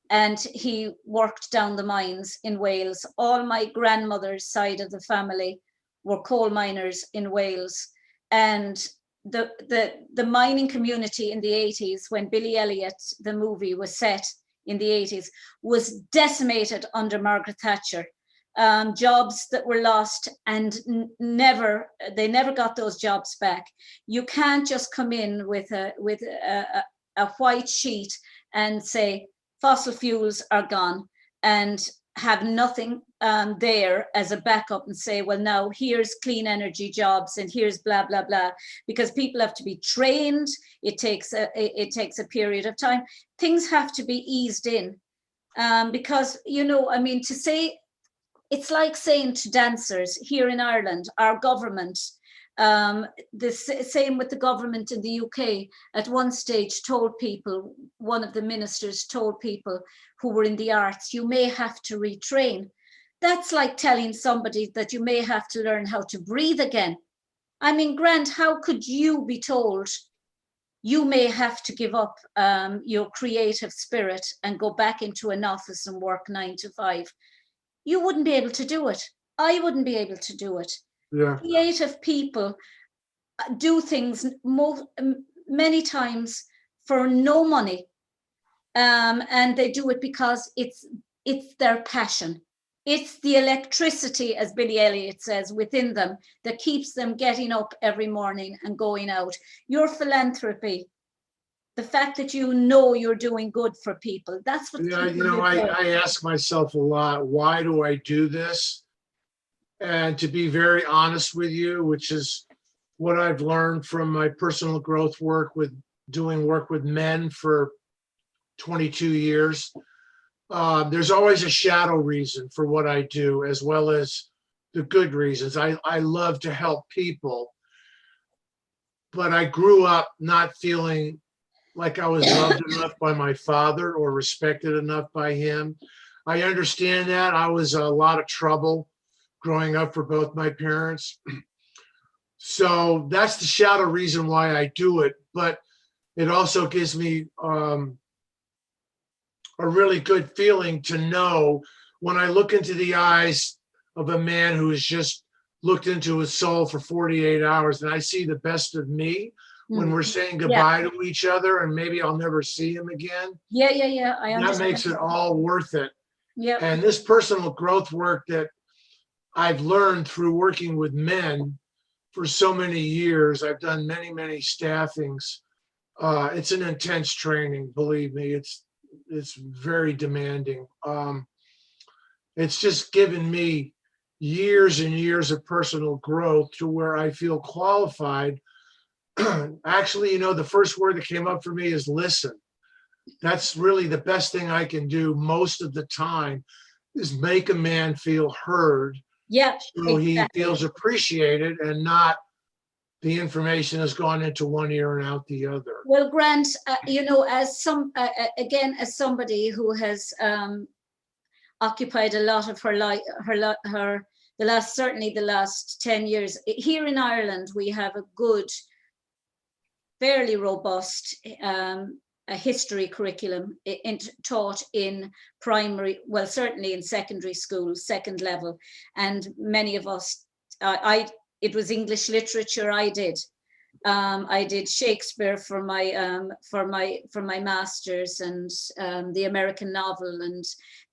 Speaker 1: and he worked down the mines in Wales. All my grandmother's side of the family were coal miners in Wales. And the mining community in the 80s, when Billy Elliot, the movie, was set in the 80s, was decimated under Margaret Thatcher. Jobs that were lost, and they never got those jobs back. You can't just come in with a white sheet and say fossil fuels are gone and have nothing there as a backup and say, well, now here's clean energy jobs and here's blah, blah, blah, because people have to be trained. It takes a period of time. Things have to be eased in because, to say, it's like saying to dancers here in Ireland, our government, the same with the government in the UK, at one stage told people, one of the ministers told people who were in the arts, you may have to retrain. That's like telling somebody that you may have to learn how to breathe again. I mean, Grant, how could you be told you may have to give up your creative spirit and go back into an office and work 9 to 5? You wouldn't be able to do it. I wouldn't be able to do it.
Speaker 2: Yeah.
Speaker 1: Creative people do things many times for no money, and they do it because it's their passion. It's the electricity, as Billy Elliot says, within them that keeps them getting up every morning and going out. Your philanthropy, the fact that you're doing good for people, that's what.
Speaker 2: Yeah, I ask myself a lot, why do I do this? And to be very honest with you, which is what I've learned from my personal growth work with doing work with men for 22 years, there's always a shadow reason for what I do, as well as the good reasons. I love to help people, but I grew up not feeling like I was loved enough by my father or respected enough by him. I understand that. I was a lot of trouble growing up for both my parents. So that's the shadow reason why I do it. But it also gives me a really good feeling to know when I look into the eyes of a man who has just looked into his soul for 48 hours and I see the best of me when we're saying goodbye to each other and maybe I'll never see him again.
Speaker 1: Yeah. I understand.
Speaker 2: That makes it all worth it.
Speaker 1: Yeah.
Speaker 2: And this personal growth work that I've learned through working with men for so many years, I've done many, many staffings. It's an intense training, believe me. It's very demanding. It's just given me years and years of personal growth to where I feel qualified. Actually, you know, the first word that came up for me is listen. That's really the best thing I can do most of the time, is make a man feel heard,
Speaker 1: Yeah,
Speaker 2: so he
Speaker 1: exactly.
Speaker 2: feels appreciated and not the information has gone into one ear and out the other.
Speaker 1: Well, Grant, you know, as again, as somebody who has occupied a lot of her life, certainly the last 10 years here in Ireland, we have a good, fairly robust a history curriculum taught in primary, well, certainly in secondary school, second level. And many of us, it was English literature I did. I did Shakespeare for my masters, and the American novel and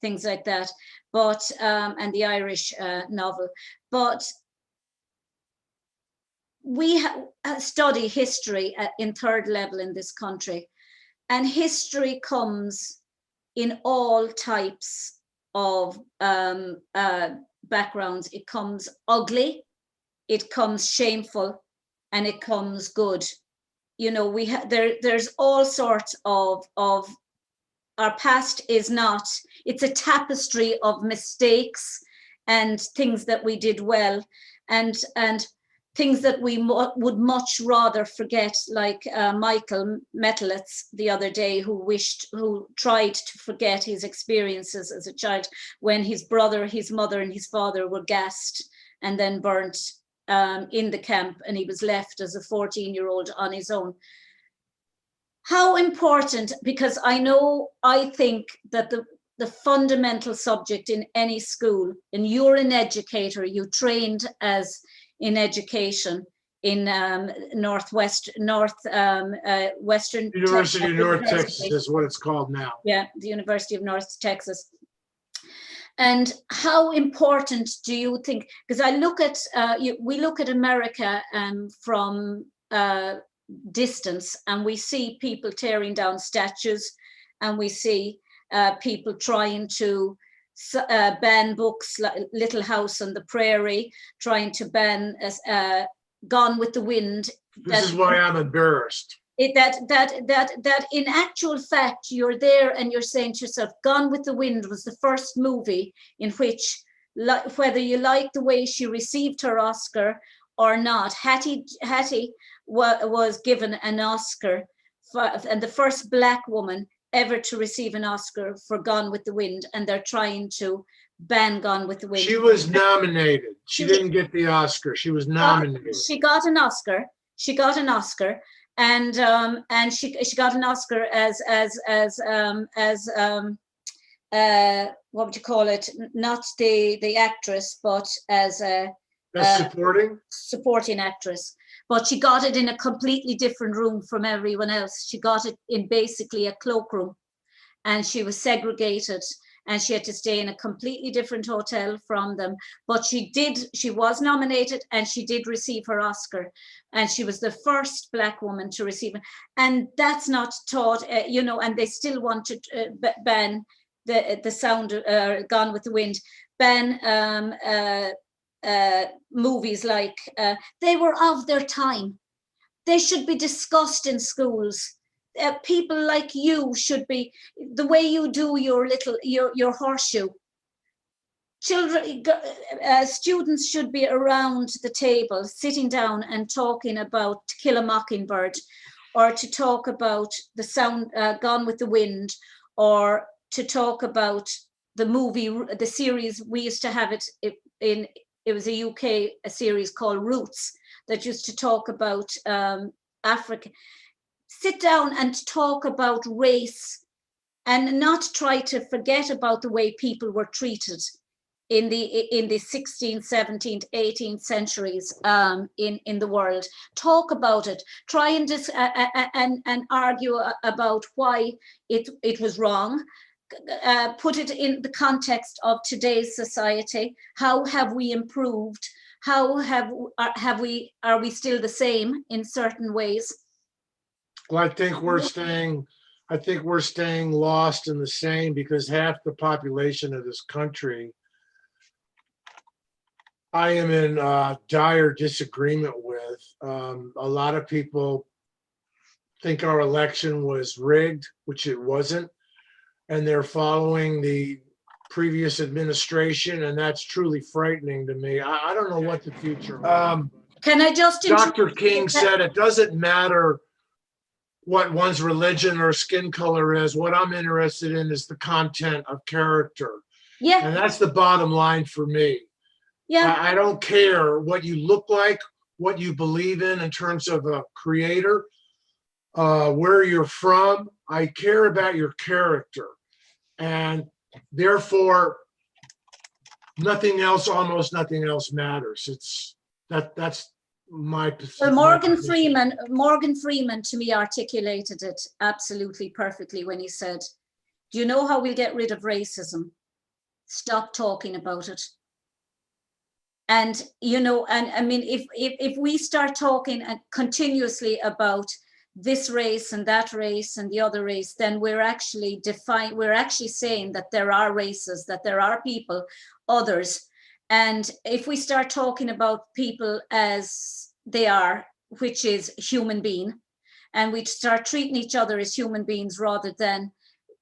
Speaker 1: things like that, but and the Irish novel. But we study history in third level in this country, and history comes in all types of backgrounds. It comes ugly, it comes shameful, and it comes good. You know, there's all sorts of our past is not, it's a tapestry of mistakes and things that we did well, and things that we would much rather forget, like Michael Metelitz the other day, who tried to forget his experiences as a child when his brother, his mother, and his father were gassed and then burnt in the camp, and he was left as a 14-year-old on his own. How important, because I think that the fundamental subject in any school, and you're an educator, you trained as in education in Western
Speaker 2: University of North Texas is what it's called now.
Speaker 1: Yeah, the University of North Texas. And how important do you think, because I look at, we look at America from distance, and we see people tearing down statues, and we see people trying to ban books like Little House on the Prairie, trying to ban Gone with the Wind.
Speaker 2: This is why I'm embarrassed.
Speaker 1: That in actual fact, you're there and you're saying to yourself, Gone with the Wind was the first movie in which, whether you like the way she received her Oscar or not, Hattie was given an Oscar, and the first Black woman ever to receive an Oscar for Gone with the Wind, and they're trying to ban Gone with the Wind.
Speaker 2: She was nominated. She didn't get the Oscar. She was nominated.
Speaker 1: She got an Oscar. She got an Oscar, and she got an Oscar as what would you call it? Not the actress, but as a supporting actress. But she got it in a completely different room from everyone else. She got it in basically a cloakroom, and she was segregated, and she had to stay in a completely different hotel from them. But she was nominated, and she did receive her Oscar, and she was the first Black woman to receive it. And that's not taught, and they still want to ban the sound, Gone with the Wind, ban movies like, they were of their time. They should be discussed in schools. People like you should be, the way you do your horseshoe. Children, students should be around the table, sitting down and talking about To Kill a Mockingbird, or to talk about the sound, Gone with the Wind, or to talk about the movie, the series. We used to have it in, it was a series called Roots, that used to talk about Africa. Sit down and talk about race, and not try to forget about the way people were treated in the 16th, 17th, 18th centuries in the world. Talk about it. Try and argue about why it was wrong. Put it in the context of today's society. How have we improved? How are we still the same in certain ways?
Speaker 2: Well, I think we're staying lost in the same because half the population of this country I am in dire disagreement with. A lot of people think our election was rigged, which it wasn't, and they're following the previous administration, and that's truly frightening to me. I don't know what the future holds.
Speaker 1: Can I just
Speaker 2: Dr. King said it doesn't matter what one's religion or skin color is. What I'm interested in is the content of character.
Speaker 1: Yeah.
Speaker 2: And that's the bottom line for me.
Speaker 1: Yeah.
Speaker 2: I don't care what you look like, what you believe in terms of a creator, where you're from. I care about your character. And therefore, almost nothing else matters. That's my position.
Speaker 1: Well, Morgan Freeman to me articulated it absolutely perfectly when he said, do you know how we'll get rid of racism? Stop talking about it. And, you know, and I mean, if we start talking continuously about this race and that race and the other race, then we're actually saying that there are races, that there are people, others. And if we start talking about people as they are, which is human being, and we start treating each other as human beings rather than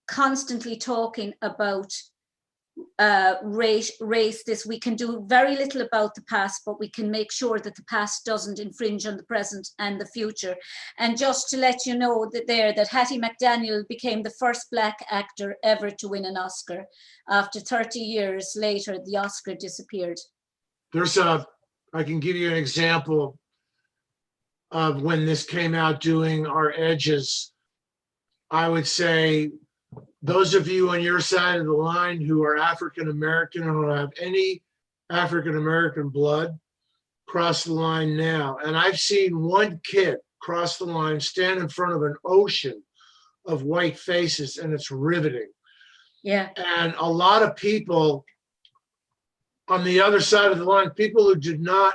Speaker 1: constantly talking about race, this, we can do very little about the past, but we can make sure that the past doesn't infringe on the present and the future. And just to let you know that Hattie McDaniel became the first Black actor ever to win an Oscar. After 30 years later, the Oscar disappeared.
Speaker 2: I can give you an example of when this came out doing our edges. I would say, those of you on your side of the line who are African-American or who have any African-American blood, cross the line now. And I've seen one kid cross the line, stand in front of an ocean of white faces, and it's riveting.
Speaker 1: Yeah.
Speaker 2: And a lot of people on the other side of the line, people who did not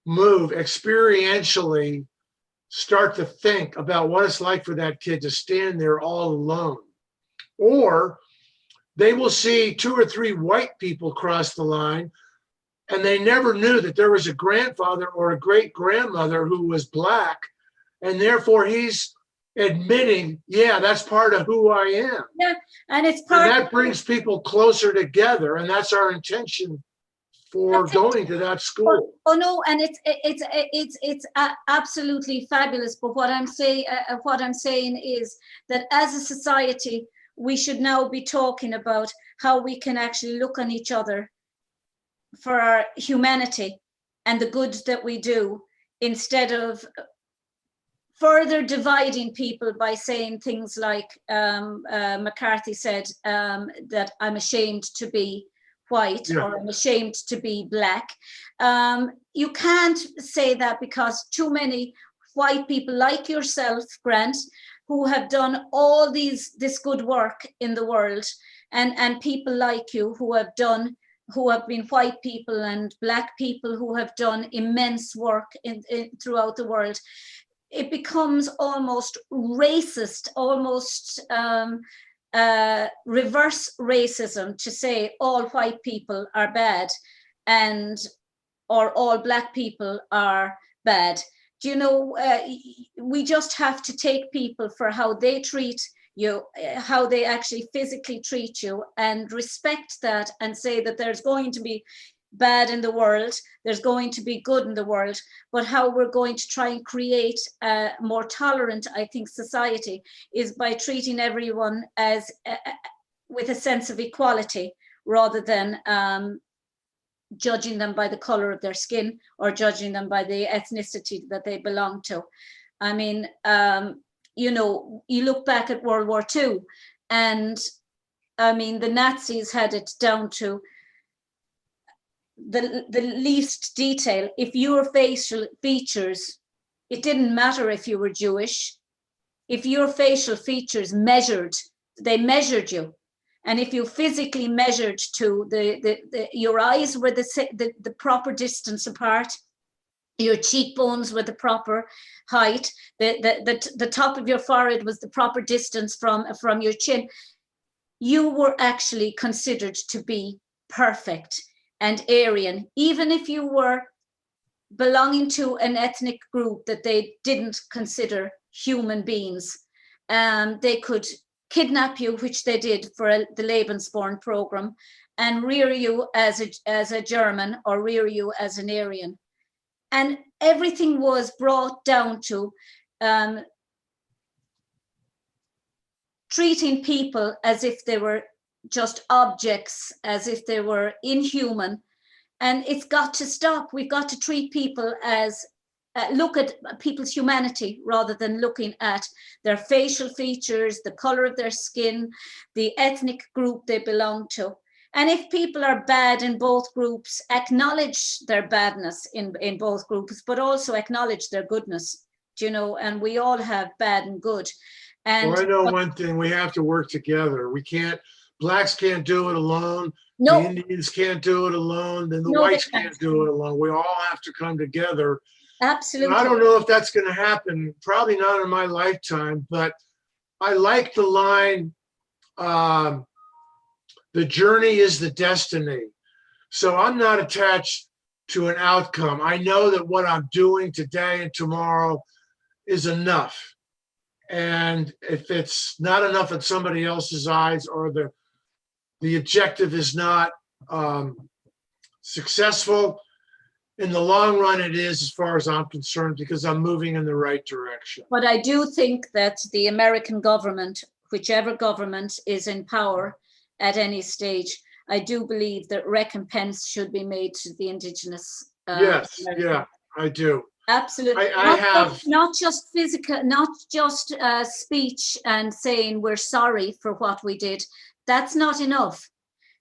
Speaker 2: move experientially, start to think about what it's like for that kid to stand there all alone. Or they will see 2 or 3 white people cross the line, and they never knew that there was a grandfather or a great grandmother who was Black, and therefore he's admitting, yeah, that's part of who I am.
Speaker 1: Yeah, and
Speaker 2: that brings people closer together, and that's our intention for going to that school.
Speaker 1: Oh no, and it's absolutely fabulous. But what I'm saying is that as a society, we should now be talking about how we can actually look on each other for our humanity and the good that we do, instead of further dividing people by saying things like McCarthy said, that I'm ashamed to be white, yeah, or I'm ashamed to be Black. You can't say that, because too many white people like yourself, Grant, who have done all this good work in the world, and people like you who have been white people and Black people who have done immense work throughout the world, it becomes almost racist, almost reverse racism to say all white people are bad or all Black people are bad. Do you know, we just have to take people for how they treat you, how they actually physically treat you, and respect that, and say that there's going to be bad in the world, there's going to be good in the world, but how we're going to try and create a more tolerant, I think, society is by treating everyone as with a sense of equality, rather than judging them by the color of their skin or judging them by the ethnicity that they belong to. I mean, you know, you look back at World War II, and I mean, the Nazis had it down to the least detail. If your facial features, it didn't matter if you were Jewish, if your facial features they measured you. And if you physically measured to your eyes were the proper distance apart, your cheekbones were the proper height, the top of your forehead was the proper distance from your chin. You were actually considered to be perfect and Aryan, even if you were belonging to an ethnic group that they didn't consider human beings. They could kidnap you, which they did for the Lebensborn program, and rear you as a German or rear you as an Aryan. And everything was brought down to treating people as if they were just objects, as if they were inhuman. And it's got to stop. We've got to treat people as, look at people's humanity rather than looking at their facial features, the color of their skin, the ethnic group they belong to. And if people are bad in both groups, acknowledge their badness in both groups, but also acknowledge their goodness, you know, and we all have bad and good. And
Speaker 2: well, I know one thing, we have to work together. Blacks can't do it alone.
Speaker 1: no,
Speaker 2: The Indians can't do it alone. Then the
Speaker 1: no,
Speaker 2: whites can't do it alone. We all have to come together.
Speaker 1: absolutely.
Speaker 2: And I don't know if that's going to happen. Probably not in my lifetime, but I like the line, the journey is the destiny. So I'm not attached to an outcome. I know that what I'm doing today and tomorrow is enough. And if it's not enough in somebody else's eyes, or the objective is not successful, in the long run it is, as far as I'm concerned, because I'm moving in the right direction.
Speaker 1: But I do think that the American government, whichever government is in power at any stage, I do believe that recompense should be made to the Indigenous.
Speaker 2: Yes,
Speaker 1: Americans.
Speaker 2: yeah, I do.
Speaker 1: Absolutely. Not just physical, not just speech and saying we're sorry for what we did. That's not enough.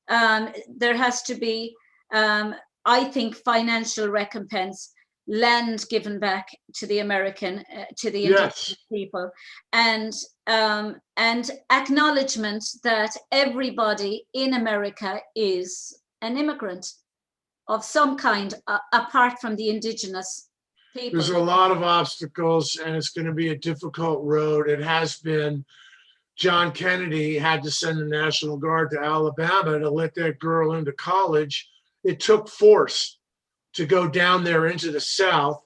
Speaker 1: There has to be, I think, financial recompense, land given back to the American, to the Indigenous people, and acknowledgement that everybody in America is an immigrant of some kind, apart from the Indigenous people.
Speaker 2: There's a lot of obstacles, and it's going to be a difficult road. It has been. John Kennedy had to send the National Guard to Alabama to let that girl into college. It took force to go down there into the South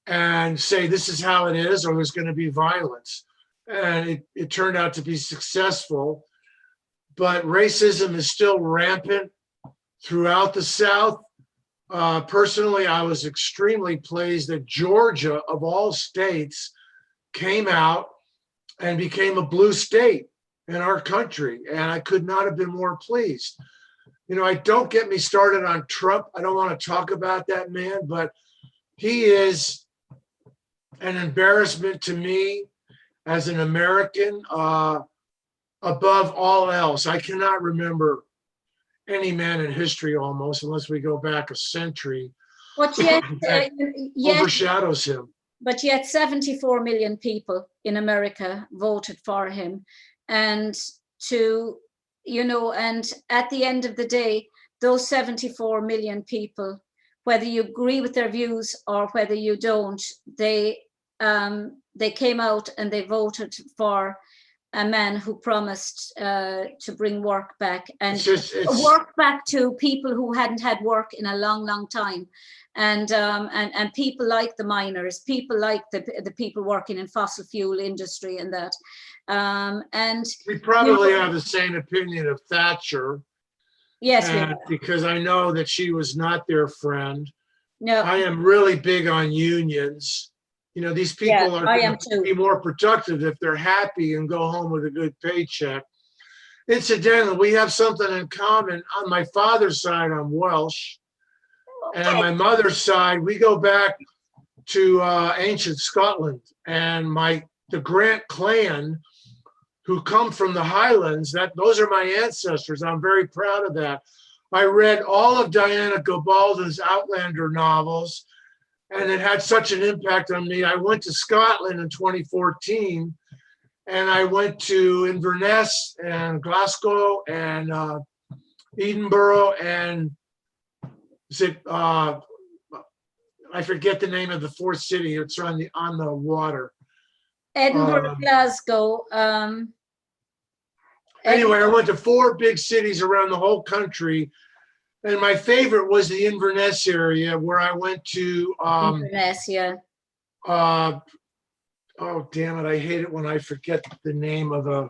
Speaker 2: and say, this is how it is, or there's going to be violence. And it turned out to be successful. But racism is still rampant throughout the South. Personally, I was extremely pleased that Georgia, of all states, came out and became a blue state in our country. And I could not have been more pleased. You know, don't get me started on Trump. I don't want to talk about that man, but he is an embarrassment to me as an American, above all else. I cannot remember any man in history almost, unless we go back a century,
Speaker 1: but yet,
Speaker 2: overshadows him.
Speaker 1: But yet 74 million people in America voted for him. And and at the end of the day, those 74 million people, whether you agree with their views or whether you don't, they came out and they voted for a man who promised to bring work back, and work back to people who hadn't had work in a long, long time. And people like the miners, people like the people working in fossil fuel industry and that. And
Speaker 2: we probably have the same opinion of Thatcher.
Speaker 1: Yes,
Speaker 2: because I know that she was not their friend.
Speaker 1: No,
Speaker 2: I am really big on unions. You know, these people are going to be more productive if they're happy and go home with a good paycheck. Incidentally, we have something in common. On my father's side, I'm Welsh. And on my mother's side, we go back to ancient Scotland. And the Grant clan, who come from the Highlands, those are my ancestors. I'm very proud of that. I read all of Diana Gabaldon's Outlander novels, and it had such an impact on me. I went to Scotland in 2014, and I went to Inverness and Glasgow and Edinburgh and I forget the name of the fourth city. It's on the water.
Speaker 1: Edinburgh, Glasgow.
Speaker 2: Anyway, I went to 4 big cities around the whole country, and my favorite was the Inverness area, where I went to.
Speaker 1: Inverness, yeah.
Speaker 2: Oh damn it! I hate it when I forget the name of a.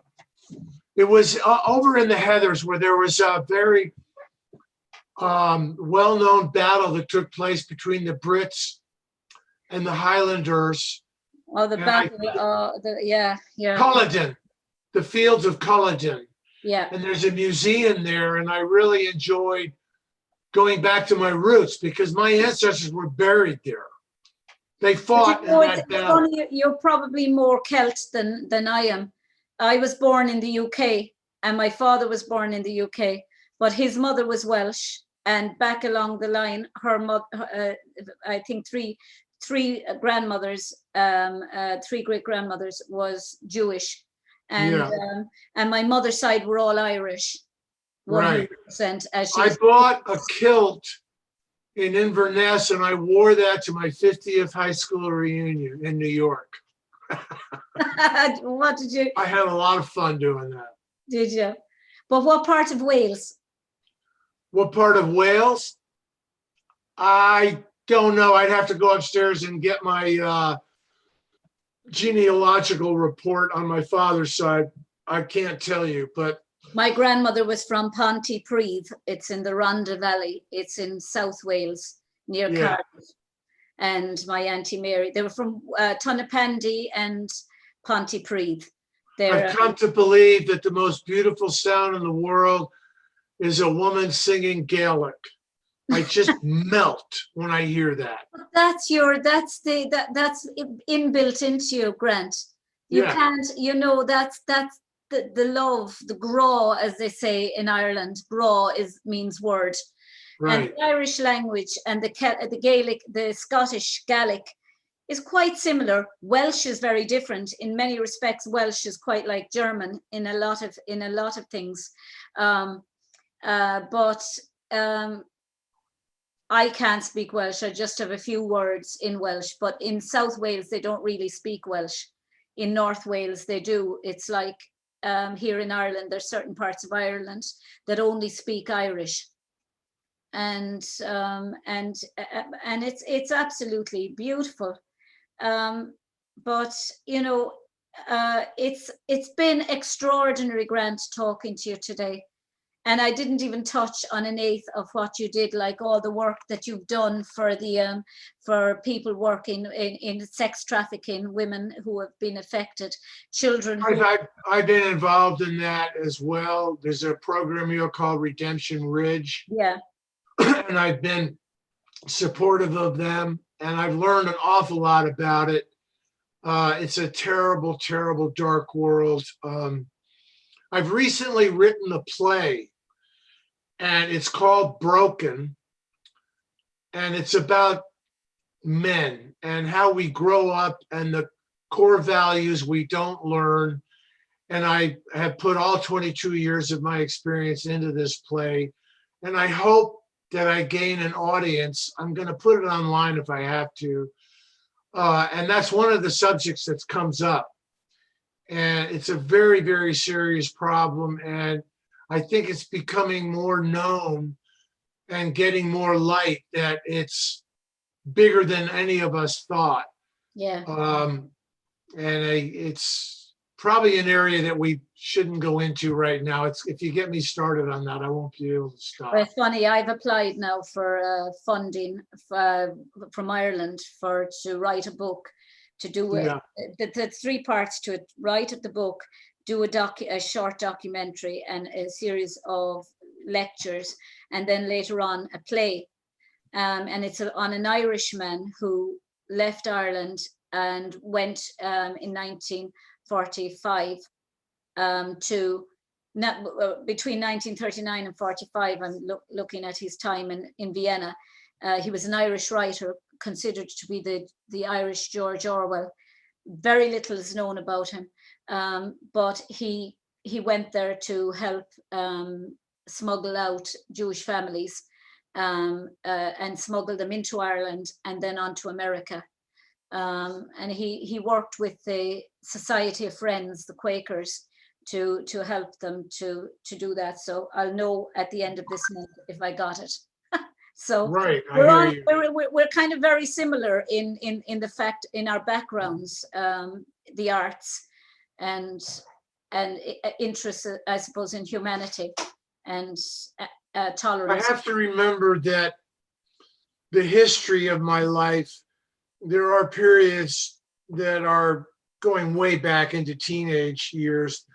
Speaker 2: It was over in the Heathers, where there was a very well-known battle that took place between the Brits and the Highlanders.
Speaker 1: Oh, the battle. Yeah.
Speaker 2: Culloden, the fields of Culloden.
Speaker 1: Yeah.
Speaker 2: And there's a museum there, and I really enjoyed going back to my roots because my ancestors were buried there. They fought in that battle.
Speaker 1: Funny, you're probably more Celt than I am. I was born in the UK, and my father was born in the UK, but his mother was Welsh, and back along the line, her mother, I think three grandmothers, 3 great grandmothers was Jewish, and my mother's side were all Irish. 100%.
Speaker 2: Right. I bought a kilt in Inverness, and I wore that to my 50th high school reunion in New York.
Speaker 1: What did you?
Speaker 2: I had a lot of fun doing that.
Speaker 1: Did you? But what part of Wales?
Speaker 2: What part of Wales? I don't know. I'd have to go upstairs and get my genealogical report on my father's side. I can't tell you, but
Speaker 1: my grandmother was from Pontypridd. It's in the Rhondda Valley. It's in South Wales, near Cardiff. And my Auntie Mary, they were from Tunapandy and Pontypridd.
Speaker 2: I've come to believe that the most beautiful sound in the world is a woman singing Gaelic. I just melt when I hear that.
Speaker 1: That's inbuilt into you, Grant. You can't, that's the love, the graw, as they say in Ireland. Graw means word. Right. And the Irish language and the Gaelic, the Scottish Gaelic is quite similar. Welsh is very different. In many respects, Welsh is quite like German in a lot of things. But I can't speak Welsh. I just have a few words in Welsh. But in South Wales, they don't really speak Welsh. In North Wales, they do. It's like here in Ireland, there's certain parts of Ireland that only speak Irish. And it's absolutely beautiful. But it's been extraordinary, Grant, talking to you today. And I didn't even touch on an eighth of what you did, like all the work that you've done for the for people working in sex trafficking, women who have been affected, children.
Speaker 2: I've been involved in that as well. There's a program here called Redemption Ridge.
Speaker 1: Yeah.
Speaker 2: And I've been supportive of them, and I've learned an awful lot about it. It's a terrible, terrible, dark world. I've recently written a play, and it's called Broken, and it's about men and how we grow up and the core values we don't learn. And I have put all 22 years of my experience into this play, and I hope that I gain an audience. I'm going to put it online if I have to. And that's one of the subjects that comes up. And it's a very, very serious problem. And I think it's becoming more known and getting more light that it's bigger than any of us thought.
Speaker 1: Yeah.
Speaker 2: It's probably an area that we shouldn't go into right now. If you get me started on that, I won't be able to stop.
Speaker 1: It's funny. I've applied now for funding from Ireland to write a book, to do it. There's 3 parts to it. Write the book, do a short documentary, and a series of lectures, and then later on a play. And it's on an Irishman who left Ireland and went in 1945 to between 1939 and 45. I'm looking at his time in Vienna. He was an Irish writer, considered to be the Irish George Orwell. Very little is known about him, but he went there to help smuggle out Jewish families and smuggled them into Ireland and then on to America. And he worked with the Society of Friends, the Quakers, to help them to do that. So I'll know at the end of this month if I got it. So
Speaker 2: Right, I hear you.
Speaker 1: we're kind of very similar in the fact in our backgrounds, the arts and interest, I suppose, in humanity and tolerance.
Speaker 2: I have to remember that the history of my life, there are periods that are going way back into teenage years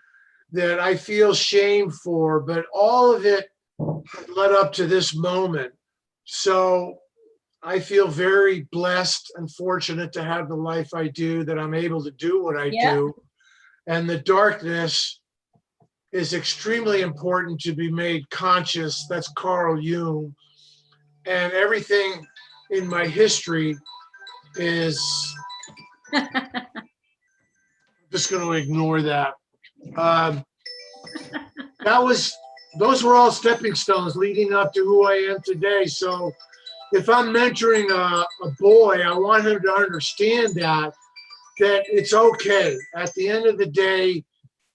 Speaker 2: that I feel shame for, but all of it led up to this moment. So I feel very blessed and fortunate to have the life I do, that I'm able to do what I do. And the darkness is extremely important to be made conscious. That's Carl Jung. And everything in my history is, just going to ignore that. Those were all stepping stones leading up to who I am today. So if I'm mentoring a boy, I want him to understand that it's okay. At the end of the day,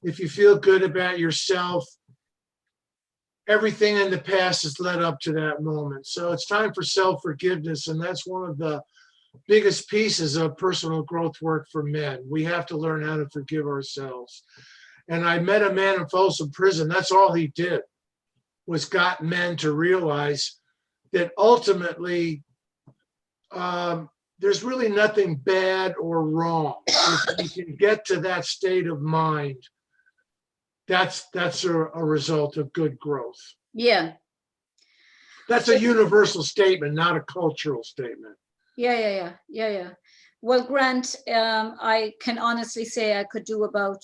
Speaker 2: if you feel good about yourself, everything in the past has led up to that moment. So it's time for self-forgiveness, and that's one of the biggest pieces of personal growth work for men. We have to learn how to forgive ourselves. And I met a man in Folsom Prison. That's all he did, was got men to realize that ultimately there's really nothing bad or wrong. If you can get to that state of mind, that's a result of good growth.
Speaker 1: Yeah.
Speaker 2: That's a universal statement, not a cultural statement.
Speaker 1: Yeah. Well, Grant, I can honestly say I could do about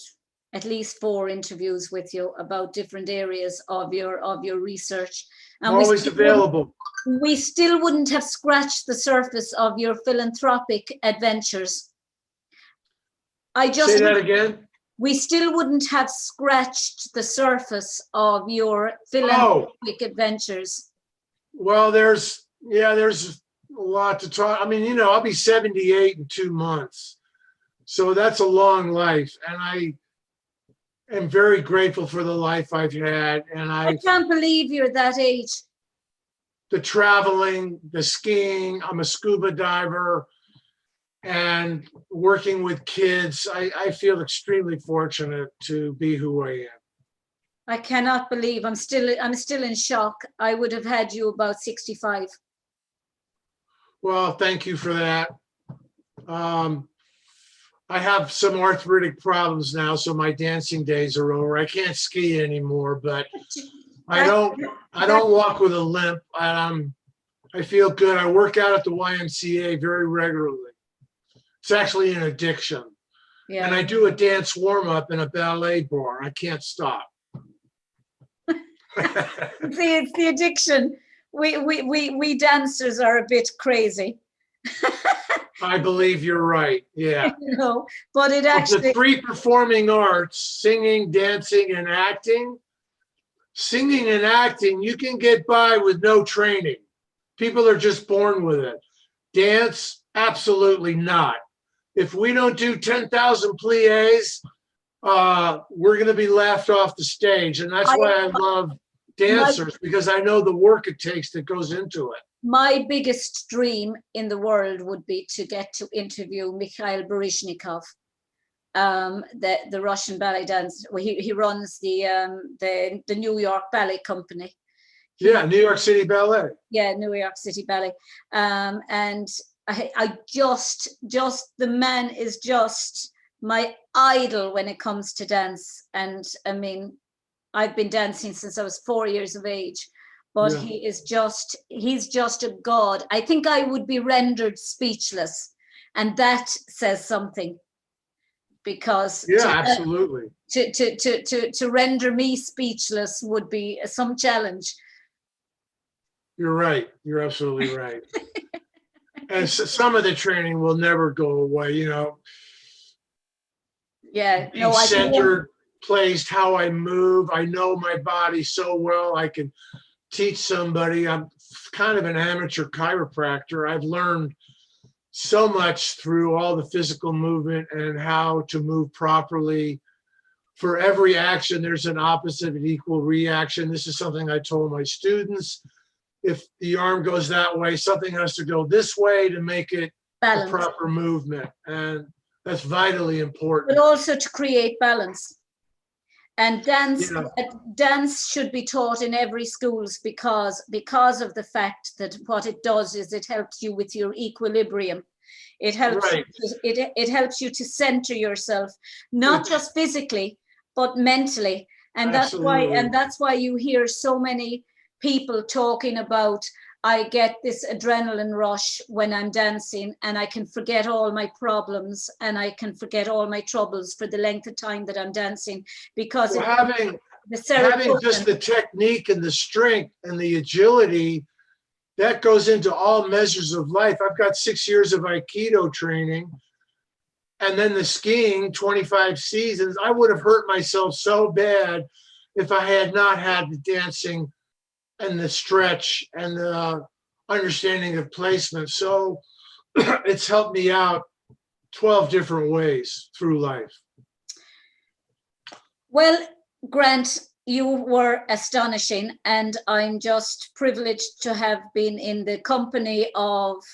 Speaker 1: at least 4 interviews with you about different areas of your research. And
Speaker 2: always available.
Speaker 1: We still wouldn't have scratched the surface of your philanthropic adventures.
Speaker 2: Say that again?
Speaker 1: We still wouldn't have scratched the surface of your philanthropic adventures.
Speaker 2: Well, there's a lot to talk. I mean, I'll be 78 in 2 months. So that's a long life. And I am very grateful for the life I've had. And I
Speaker 1: can't believe you're that age.
Speaker 2: The traveling, the skiing, I'm a scuba diver, and working with kids. I feel extremely fortunate to be who I am.
Speaker 1: I cannot believe, I'm still in shock. I would have had you about 65.
Speaker 2: Well, thank you for that. I have some arthritic problems now, so my dancing days are over. I can't ski anymore, but I don't walk with a limp. I feel good. I work out at the YMCA very regularly. It's actually an addiction. Yeah. And I do a dance warm-up in a ballet bar. I can't stop.
Speaker 1: See, it's the addiction. We dancers are a bit crazy.
Speaker 2: I believe you're right. Yeah.
Speaker 1: But it actually.
Speaker 2: The 3 performing arts, singing, dancing, and acting. Singing and acting, you can get by with no training. People are just born with it. Dance, absolutely not. If we don't do 10,000 pliés, we're going to be laughed off the stage. And that's why I love dancers, because I know the work it takes that goes into it.
Speaker 1: My biggest dream in the world would be to get to interview Mikhail Baryshnikov, the Russian ballet dancer. He runs the New York Ballet Company.
Speaker 2: New York City Ballet.
Speaker 1: Yeah, New York City Ballet. And I just the man is just my idol when it comes to dance. And I mean, I've been dancing since I was 4 years of age, but he's just a god. I think I would be rendered speechless, and that says something, because
Speaker 2: absolutely.
Speaker 1: To render me speechless would be some challenge.
Speaker 2: You're right. You're absolutely right. And some of the training will never go away, Being centered, placed, how I move. I know my body so well. I can teach somebody. I'm kind of an amateur chiropractor. I've learned so much through all the physical movement and how to move properly. For every action, there's an opposite and equal reaction. This is something I told my students. If the arm goes that way, something has to go this way to make it a proper movement. And that's vitally important.
Speaker 1: But also to create balance. And dance should be taught in every schools because of the fact that what it does is it helps you with your equilibrium. It helps it helps you to center yourself, not just physically, but mentally. And that's why you hear so many people talking about, I get this adrenaline rush when I'm dancing and I can forget all my problems and I can forget all my troubles for the length of time that I'm dancing, because
Speaker 2: having just the technique and the strength and the agility, that goes into all measures of life. I've got 6 years of Aikido training, and then the skiing, 25 seasons. I would have hurt myself so bad if I had not had the dancing and the stretch and the understanding of placement. So it's helped me out 12 different ways through life.
Speaker 1: Well, Grant, you were astonishing, and I'm just privileged to have been in the company of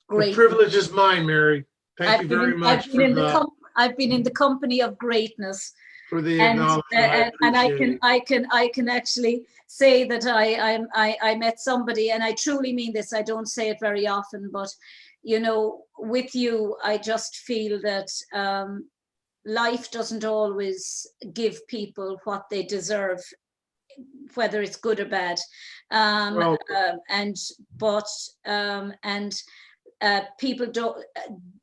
Speaker 1: great.
Speaker 2: The privilege is mine, Mary. Thank you very much.
Speaker 1: I've been in the company of greatness.
Speaker 2: For the
Speaker 1: and I can actually say that I met somebody, and I truly mean this. I don't say it very often, but you know, with you, I just feel that life doesn't always give people what they deserve, whether it's good or bad. People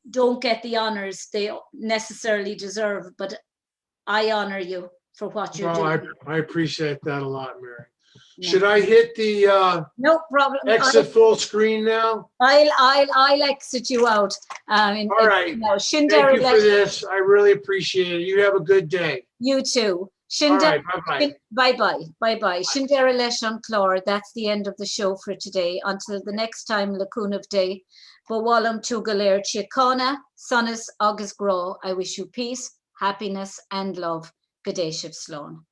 Speaker 1: don't get the honors they necessarily deserve, but I honor you for what you're doing.
Speaker 2: I appreciate that a lot, Mary. Yeah. Should I hit the
Speaker 1: no problem
Speaker 2: exit full screen now?
Speaker 1: I'll exit you out.
Speaker 2: All right. Thank you for this. I really appreciate it. You have a good day.
Speaker 1: You too.
Speaker 2: All right, bye-bye.
Speaker 1: Bye-bye. Shindera leis an chlár. That's the end of the show for today. Until the next time, Lacuna of Day. Bawalum tugalir chiacana, sonus agus gro. I wish you peace, happiness, and love. Gadeshiv Sloan.